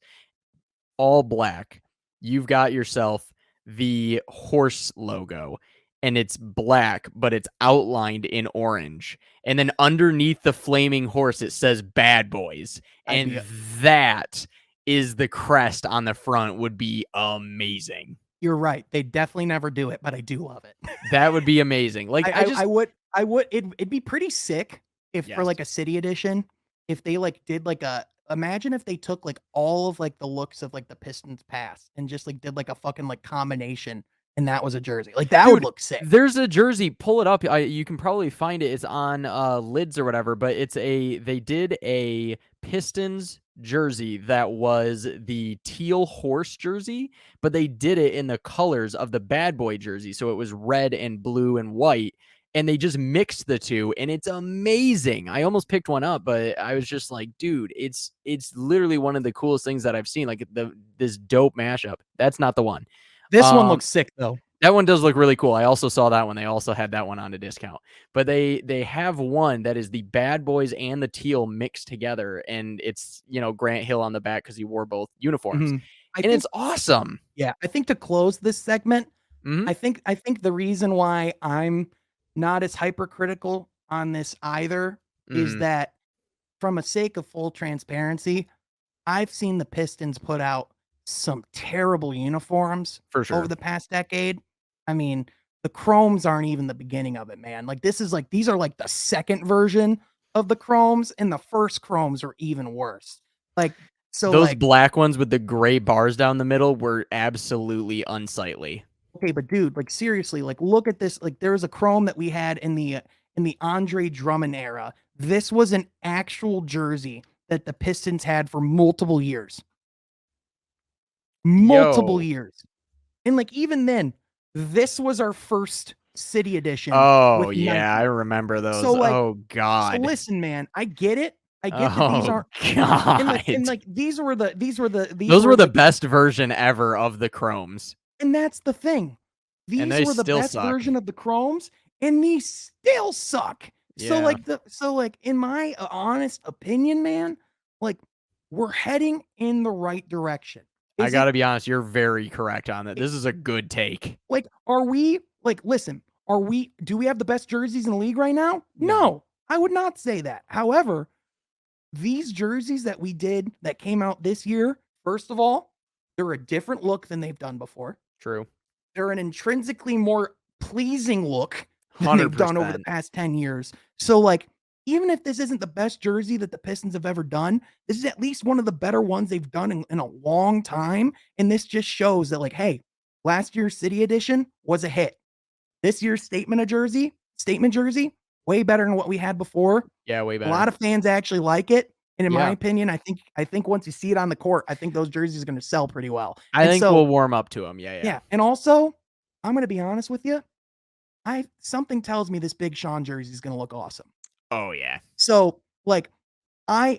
All black. You've got yourself the horse logo, and it's black, but it's outlined in orange. And then underneath the flaming horse, it says bad boys. I'd And be that is the crest on the front would be amazing. You're right. They definitely never do it, but I do love it. That would be amazing. Like I would it'd be pretty sick if for yes. like a city edition, if they like did like a imagine if they took like all of like the looks of like the Pistons past and just like did like a fucking like combination and that was a jersey. Like that would Dude, look sick. there's a jersey. Pull it up. You can probably find it. It's on lids or whatever. But they did a Pistons jersey that was the teal horse jersey, but they did it in the colors of the bad boy jersey. So it was red and blue and white. And they just mixed the two, and it's amazing. I almost picked one up, but I was just like, dude, it's literally one of the coolest things that I've seen. Like this dope mashup. That's not the one. This one Um, looks sick though. that one does look really cool. I also saw that one. They also had that one on a discount. But they have one that is the bad boys and the teal mixed together, and it's, Grant Hill on the back because he wore both uniforms. Mhm. I And think it's awesome. yeah, I think to close this segment, Mhm. I think the reason why I'm not as hypercritical on this either is Mhm. that from a sake of full transparency, I've seen the Pistons put out some terrible uniforms For over sure. the past decade. I mean, the chromes aren't even the beginning of it, man. Like this is like these are like the second version of the chromes, and the first chromes are even worse. Like so, Those like black ones with the gray bars down the middle were absolutely unsightly. okay, but dude, like seriously, like look at this. Like there was a chrome that we had in the Andre Drummond era. This was an actual jersey that the Pistons had for multiple years. Multiple Yo. years. And like even then, this was our first city edition Oh, with yeah, I Nike. remember So those. like Oh so god. listen, man, I get it. I get that these Oh aren't and god. like these Those were were the like best version ever of the chromes, and that's the thing. and These they were the still best suck. version of the chromes and these still suck. Yeah. So like in my honest opinion, man, like we're heading in the right direction. I Is it gotta be honest, you're very correct on that. This is a good take. like, are we like, listen, do we have the best jerseys in the league right now? No. No, I would not say that. However, these jerseys that we did that came out this year, first of all, they're a different look than they've done before. True. They're an intrinsically more pleasing look than they've done over the 100%. past 10 years. So, like, even if this isn't the best jersey that the Pistons have ever done, this is at least one of the better ones they've done in a long time. And this just shows that, like, hey, last year's City Edition was a hit. This year's statement jersey, way better than what we had before. Yeah, way A lot better. of fans actually like it. And in my Yeah. opinion, I think once you see it on the court, I think those jerseys are going to sell pretty well. I And think so, we'll warm up to them. Yeah, yeah. yeah. And also, I'm going to be honest with you. I something tells me this Big Sean jersey is going to look awesome. Oh, yeah. So, like,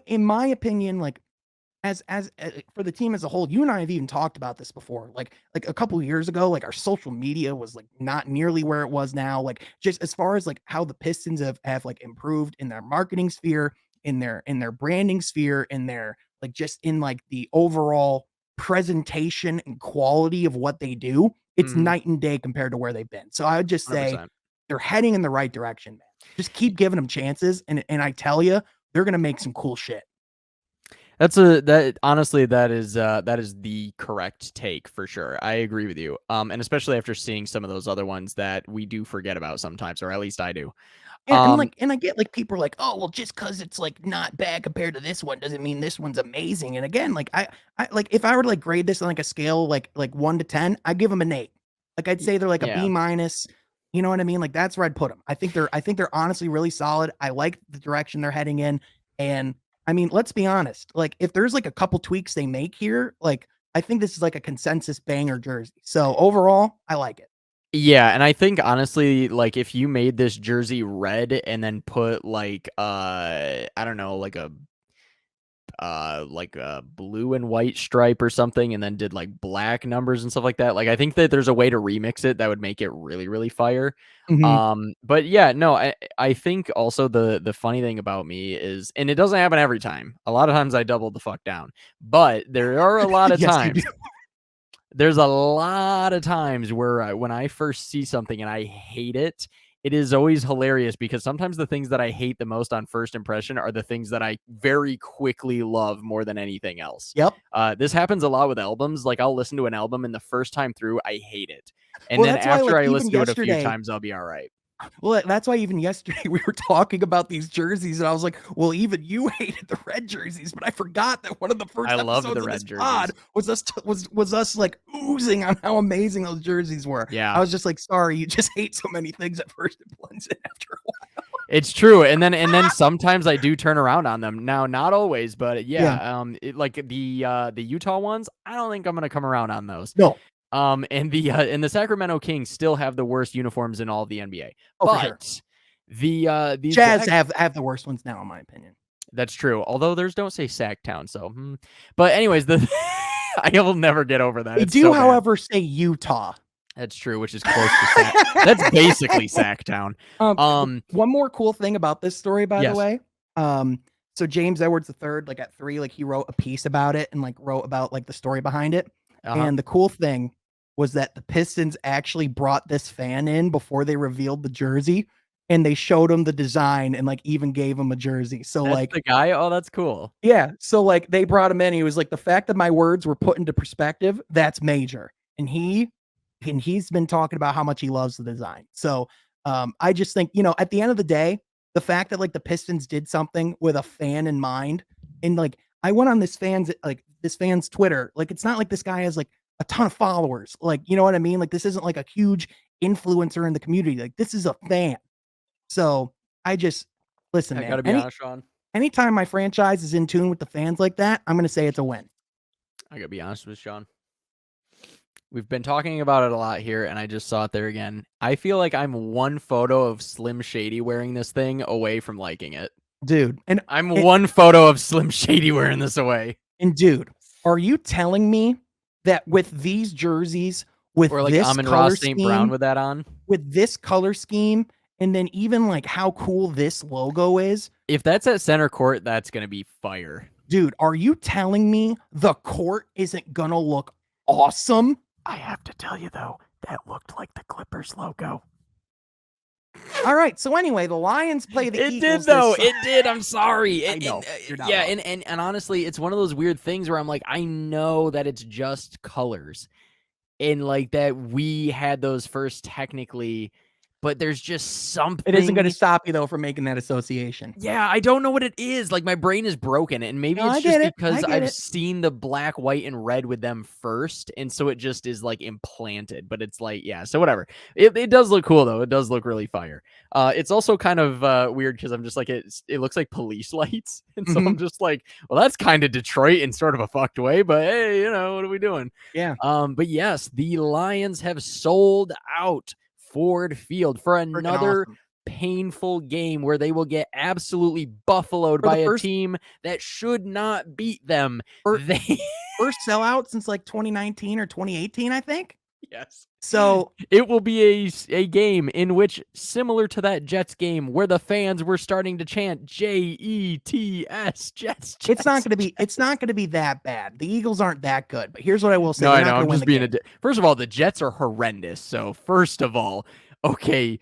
in my opinion, like as for the team as a whole, you and I have even talked about this before. Like a couple of years ago, like our social media was like not nearly where it was now. Like just as far as like how the Pistons have like improved in their marketing sphere, in their branding sphere, in their like just in like the overall presentation and quality of what they do, it's Mhm. night and day compared to where they've been. So I would just say 100%. they're heading in the right direction, man. Just keep giving them chances, and I tell you, they're gonna make some cool shit. That honestly, that is the correct take for sure. I agree with you. And especially after seeing some of those other ones that we do forget about sometimes, or at least I do. Yeah, and Um, like, and I get like people are like, oh, well, just because it's like not bad compared to this one doesn't mean this one's amazing. And again, like I like if I were to like grade this on like a scale like 1 to 10, I'd give them an 8. Like I'd say they're like a yeah. B minus. You know what I mean? Like that's where I'd put them. I think they're honestly really solid. I like the direction they're heading in. And I mean, let's be honest. Like if there's like a couple tweaks they make here, like I think this is like a consensus banger jersey. So overall, I like it. Yeah, and I think honestly, like if you made this jersey red and then put like I don't know, like a blue and white stripe or something, and then did like black numbers and stuff like that. Like I think that there's a way to remix it that would make it really, really fire. Mhm. But yeah, no, I think also the funny thing about me is, and it doesn't happen every time. A lot of times I double the fuck down, but there are a lot of Yes, you do. times there's a lot of times where when I first see something and I hate it, it is always hilarious because sometimes the things that I hate the most on first impression are the things that I very quickly love more than anything else. Yep. This happens a lot with albums. Like I'll listen to an album and the first time through, I hate it. And Well, then that's why after like I even listen to it a few yesterday, times, I'll be all right. well, that's why even yesterday we were talking about these jerseys, and I was like, "Well, even you hated the red jerseys," but I forgot that one of the I first love the episodes of this red jerseys. pod was us like oozing on how amazing those jerseys were. Yeah. I was just like, "Sorry, you just hate so many things at first it blends in after a while." It's true, and then sometimes I do turn around on them. Now, not always, but Yeah, yeah, like the Utah ones, I don't think I'm gonna come around on those. no, And the Sacramento Kings still have the worst uniforms in all of the NBA. oh for sure. But these Jazz black have the worst ones now, in my opinion. that's true. Although theirs don't say Sacktown, so but anyways, the I will never get over that. They It's do, so bad. however, say Utah. That's true, which is close to Sack. That's basically Sacktown. One more cool thing about this story, by the Yes. way. So James Edwards III, like at 3, like he wrote a piece about it and like wrote about like the story behind it. Uh-huh. And the cool thing was that the Pistons actually brought this fan in before they revealed the jersey, and they showed him the design and like even gave him a jersey. So That's like, the guy? Oh, that's cool. yeah, so like they brought him in. He was like, the fact that my words were put into perspective, that's major. And he's been talking about how much he loves the design. So I just think, at the end of the day, the fact that like the Pistons did something with a fan in mind, and like I went on this fan's Twitter. Like it's not like this guy has like a ton of followers. Like, you know what I mean? Like this isn't like a huge influencer in the community. Like this is a fan. So I just listen, I man. gotta be honest, Sean. Anytime my franchise is in tune with the fans like that, I'm gonna say it's a win. I gotta be honest with Sean. We've been talking about it a lot here, and I just saw it there again. I feel like I'm one photo of Slim Shady wearing this thing away from liking it. Dude. I'm one photo of Slim Shady wearing this away. And dude, are you telling me that with these jerseys, with Or like this Amon-Ra color St. Brown scheme, with that on. with this color scheme, and then even like how cool this logo is, If that's at center court, that's gonna be fire. dude, are you telling me the court isn't gonna look awesome? I have to tell you though, that looked like the Clippers logo. All right. So anyway, the Lions play the It Eagles. did though. this- It did. I'm sorry. I know. You're not yeah, wrong. and honestly, it's one of those weird things where I'm like, I know that it's just colors, and like that we had those first technically, but there's just something. It isn't going to stop you though from making that association. Yeah, I don't know what it is. Like my brain is broken, and maybe No, it's I just get it. because I get I've it. seen the black, white, and red with them first, and so it just is like implanted. But it's like, yeah, so whatever. It does look cool though. It does look really fire. It's also kind of weird because I'm just like it looks like police lights, and so I'm just like, well, that's kind of Detroit in sort of a fucked way. But hey, what are we doing? Yeah. But yes, the Lions have sold out Ford Field for Freaking another awesome. painful game where they will get absolutely buffaloed For the by a first team that should not beat them. For- They first sellout since like 2019 or 2018, I think. yes. So it will be a game in which, similar to that Jets game, where the fans were starting to chant Jets, Jets. it's not going to be that bad. The Eagles aren't that good, but here's what I will say: No, they're I not know. going I'm to win just the being game. first of all, the Jets are horrendous. So first of all, okay,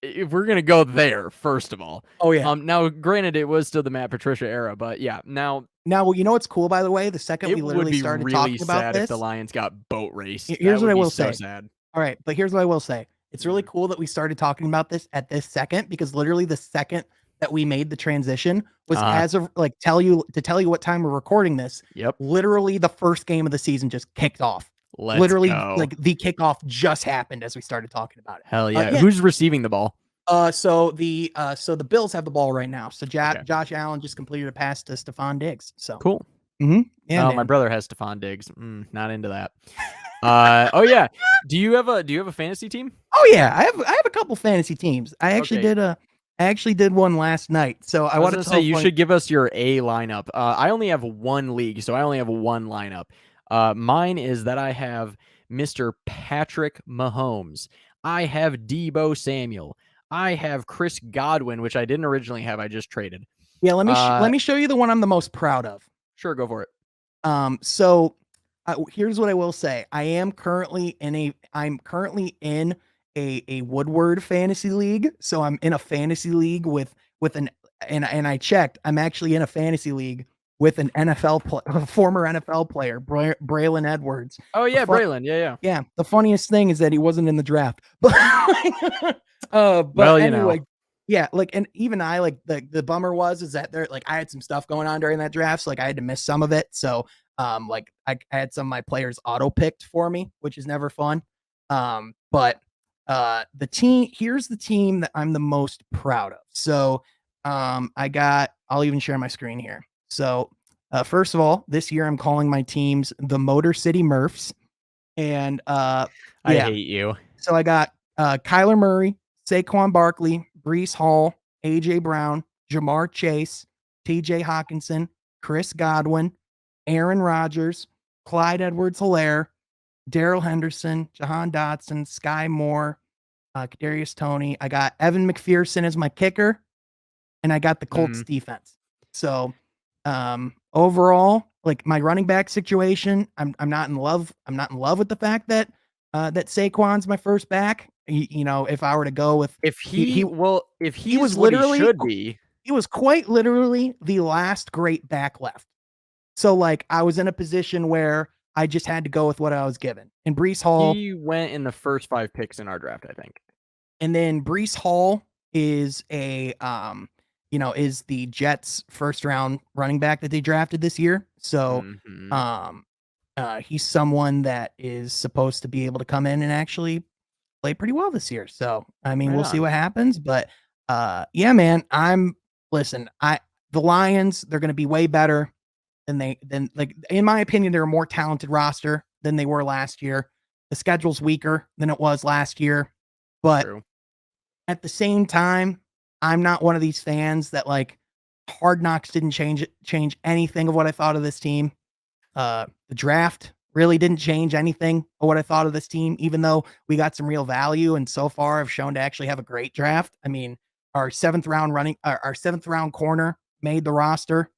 if we're gonna go there, first of all, Oh yeah. Now granted, it was still the Matt Patricia era, but yeah, now Well, you know what's cool, by the way? The second it we would literally be started really talking about sad if this, the Lions got boat raced. here's That what would I be will so say. sad. All right, but here's what I will say. It's really cool that we started talking about this at this second, because literally the second that we made the transition was as of like tell you what time we're recording this. Yep. Literally the first game of the season just kicked off. Let's literally go. like the kickoff just happened as we started talking about it. Hell yeah. Who's receiving the ball? So the Bills have the ball right now. So Josh Allen just completed a pass to Stephon Diggs. So cool. Yeah, oh, man. my brother has Stephon Diggs. Not into that. Oh yeah. Do you have a fantasy team? Oh yeah, I have a couple fantasy teams. I actually did one last night. So I want to say you should give us your A lineup. I only have one league, so I only have one lineup. Mine is that I have Mr. Patrick Mahomes. I have Deebo Samuel. I have Chris Godwin, which I didn't originally have. I just traded. Yeah, let me show you the one I'm the most proud of. Sure, go for it. So here's what I will say. I'm currently in a Woodward fantasy league. So I'm in a fantasy league with an and I checked. I'm actually in a fantasy league with an former NFL player, Braylon Edwards. Oh yeah, Braylon. Yeah. Yeah. The funniest thing is that he wasn't in the draft. But but well, anyway, yeah, like, and even I, like, the bummer is that there, like, I had some stuff going on during that draft, so like I had to miss some of it. So like I had some of my players auto picked for me, which is never fun. But here's the team that I'm the most proud of. So I'll even share my screen here. So first of all, this year I'm calling my teams the Motor City Murphs. And I hate you. So I got Kyler Murray, Saquon Barkley, Breece Hall, AJ Brown, Jamar Chase, TJ Hawkinson, Chris Godwin, Aaron Rodgers, Clyde Edwards-Helaire, Darrell Henderson, Jahan Dotson, Sky Moore, Kadarius Toney. I got Evan McPherson as my kicker, and I got the Colts defense. So overall, like, my running back situation, I'm not in love. I'm not in love with the fact that that Saquon's my first back. You know, if I were to go with if he was literally he should be, he was quite literally the last great back left. So like I was in a position where I just had to go with what I was given. And Breece Hall, he went in the first 5 picks in our draft, I think. And then Breece Hall is is the Jets' first round running back that they drafted this year. So he's someone that is supposed to be able to come in and actually play pretty well this year. So, I mean, we'll see what happens, but yeah, man, the Lions, they're going to be way better than like, in my opinion, they're a more talented roster than they were last year. The schedule's weaker than it was last year, but at the same time, I'm not one of these fans that, like, Hard Knocks didn't change anything of what I thought of this team. The draft really didn't change anything of what I thought of this team, even though we got some real value and so far have shown to actually have a great draft. I mean, our seventh round corner made the roster.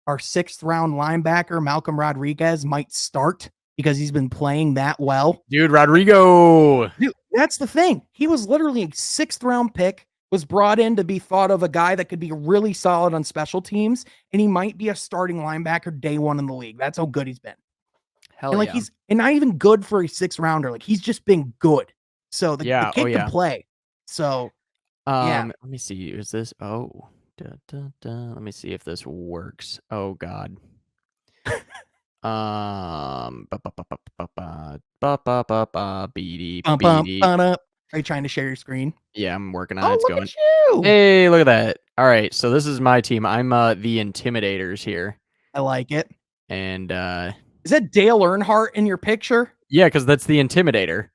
Our 6th round linebacker, Malcolm Rodriguez, might start because he's been playing that well. Dude, Rodrigo. Dude, that's the thing. He was literally a 6th round pick, was brought in to be thought of a guy that could be really solid on special teams, and he might be a starting linebacker day one in the league. That's how good he's been. Hell yeah. He's not even good for a 6th rounder. Like, he's just been good. So the kid can play. So let me see. Is this let me see if this works. Oh God. Are you trying to share your screen? Yeah, I'm working on it. It's look going. At you. Hey, look at that. All right, so this is my team. I'm the Intimidators here. I like it. And is that Dale Earnhardt in your picture? Yeah, because that's the Intimidator.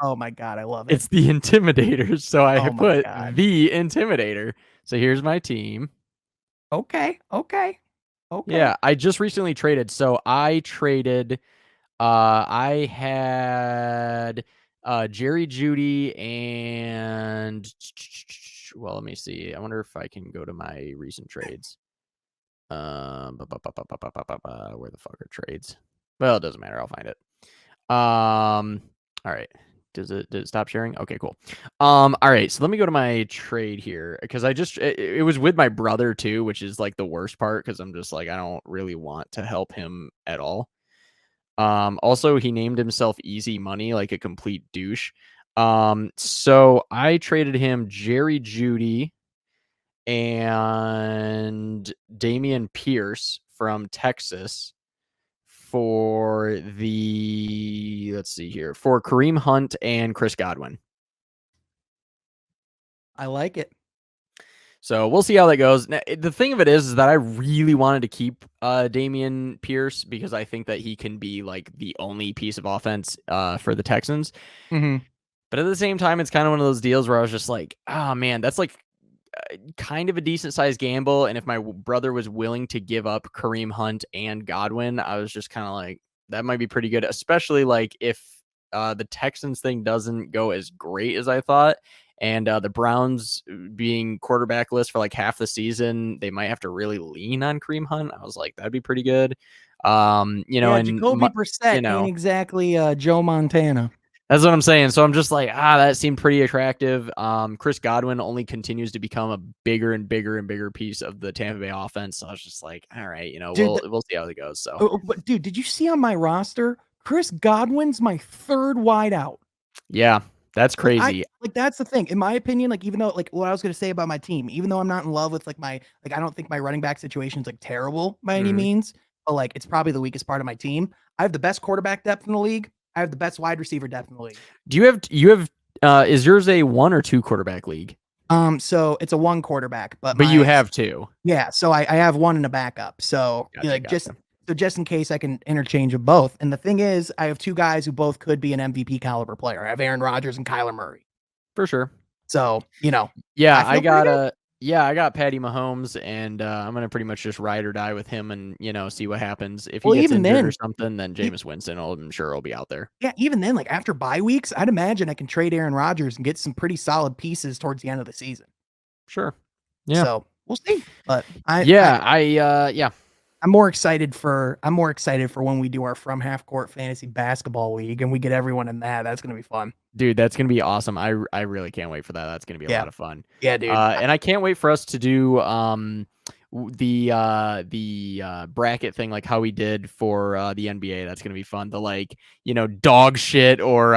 Oh my God, I love it. It's the Intimidator. So I Oh my put God. the Intimidator. So here's my team. Okay. Yeah, I just recently traded. So I traded. I had Jerry Judy and well, let me see. I wonder if I can go to my recent trades. Where the fuck are trades? Well, it doesn't matter. I'll find it. All right. Did it stop sharing? Okay, cool. All right. So let me go to my trade here because it was with my brother too, which is like the worst part because I'm just like I don't really want to help him at all. Also he named himself Easy Money like a complete douche. So I traded him Jerry Judy and Damian Pierce from Texas for let's see here, for Kareem Hunt and Chris Godwin. I like it. So we'll see how that goes. Now, the thing of it is that I really wanted to keep Damian Pierce because I think that he can be like the only piece of offense for the Texans. Mm-hmm. But at the same time, it's kind of one of those deals where I was just like, oh man, that's like kind of a decent sized gamble. And if my brother was willing to give up Kareem Hunt and Godwin, I was just kind of like, that might be pretty good, especially like if the Texans thing doesn't go as great as I thought. And the Browns being quarterbackless for like half the season, they might have to really lean on Kareem Hunt. I was like, that'd be pretty good. And Jacoby Brissett ain't exactly Joe Montana. That's what I'm saying. So I'm just like, that seemed pretty attractive. Chris Godwin only continues to become a bigger and bigger and bigger piece of the Tampa Bay offense. So I was just like, all right, dude, we'll see how it goes. So, but dude, did you see on my roster? Chris Godwin's my third wideout. Yeah, that's crazy. That's the thing. In my opinion, like even though like what I was gonna say about my team, even though I'm not in love with like I don't think my running back situation is like terrible by any means, but like it's probably the weakest part of my team. I have the best quarterback depth in the league. I have the best wide receiver depth in the league. Do you have is yours a 1 or 2 quarterback league? So it's a 1 quarterback, but you have 2. Yeah, so I have 1 in a backup. So gotcha. just in case I can interchange them both. And the thing is, I have 2 guys who both could be an MVP caliber player. I have Aaron Rodgers and Kyler Murray. For sure. So, yeah, I got Patty Mahomes, and I'm gonna pretty much just ride or die with him, and see what happens. If he gets injured or something, then Jameis Winston, I'm sure, will be out there. Yeah, even then, like after bye weeks, I'd imagine I can trade Aaron Rodgers and get some pretty solid pieces towards the end of the season. Sure. Yeah. So we'll see. But I'm more excited for when we do our From Half Court Fantasy Basketball League and we get everyone in that. That's gonna be fun. Dude, that's gonna be awesome. I really can't wait for that. That's gonna be a lot of fun. Yeah, dude. And I can't wait for us to do the bracket thing like how we did for the NBA. That's gonna be fun. The dog shit or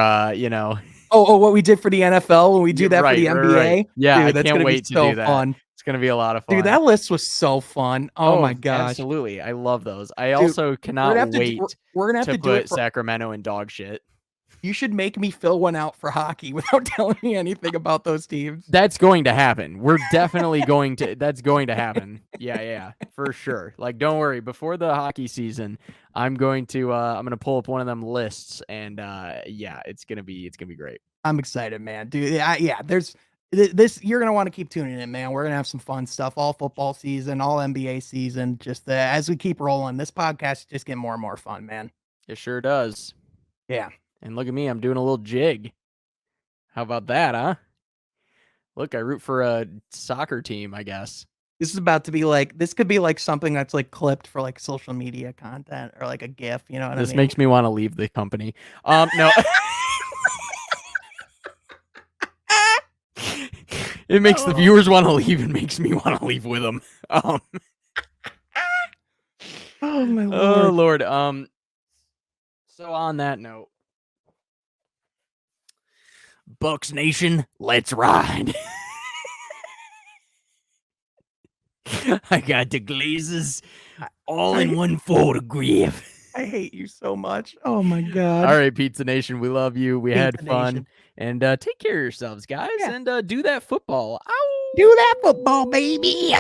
what we did for the NFL when we do that for the NBA. Right. Yeah, dude, that's I can't wait to do that. Fun. It's gonna be a lot of fun. Dude, that list was so fun. Oh my gosh. Absolutely. I love those. I also cannot wait we're gonna have to put Sacramento in dog shit. You should make me fill one out for hockey without telling me anything about those teams. That's going to happen. We're definitely that's going to happen. Yeah, for sure. Like, don't worry. Before the hockey season, I'm going to pull up one of them lists, and it's gonna be great. I'm excited, man, dude. There's this. You're gonna want to keep tuning in, man. We're gonna have some fun stuff all football season, all NBA season. Just as we keep rolling, this podcast is just getting more and more fun, man. It sure does. Yeah. And look at me, I'm doing a little jig. How about that, huh? Look, I root for a soccer team, I guess. This could be like something that's like clipped for like social media content or like a GIF, you know what I mean? This makes me want to leave the company. No. It makes the viewers want to leave and makes me want to leave with them. Oh my Lord. Oh Lord. So on that note, Bucks Nation, let's ride. I got the Glazers all in one photograph. I hate you so much. Oh my God. All right, Pizza Nation, we love you. We had fun. And take care of yourselves, guys. Yeah. And do that football. Ow! Do that football, baby.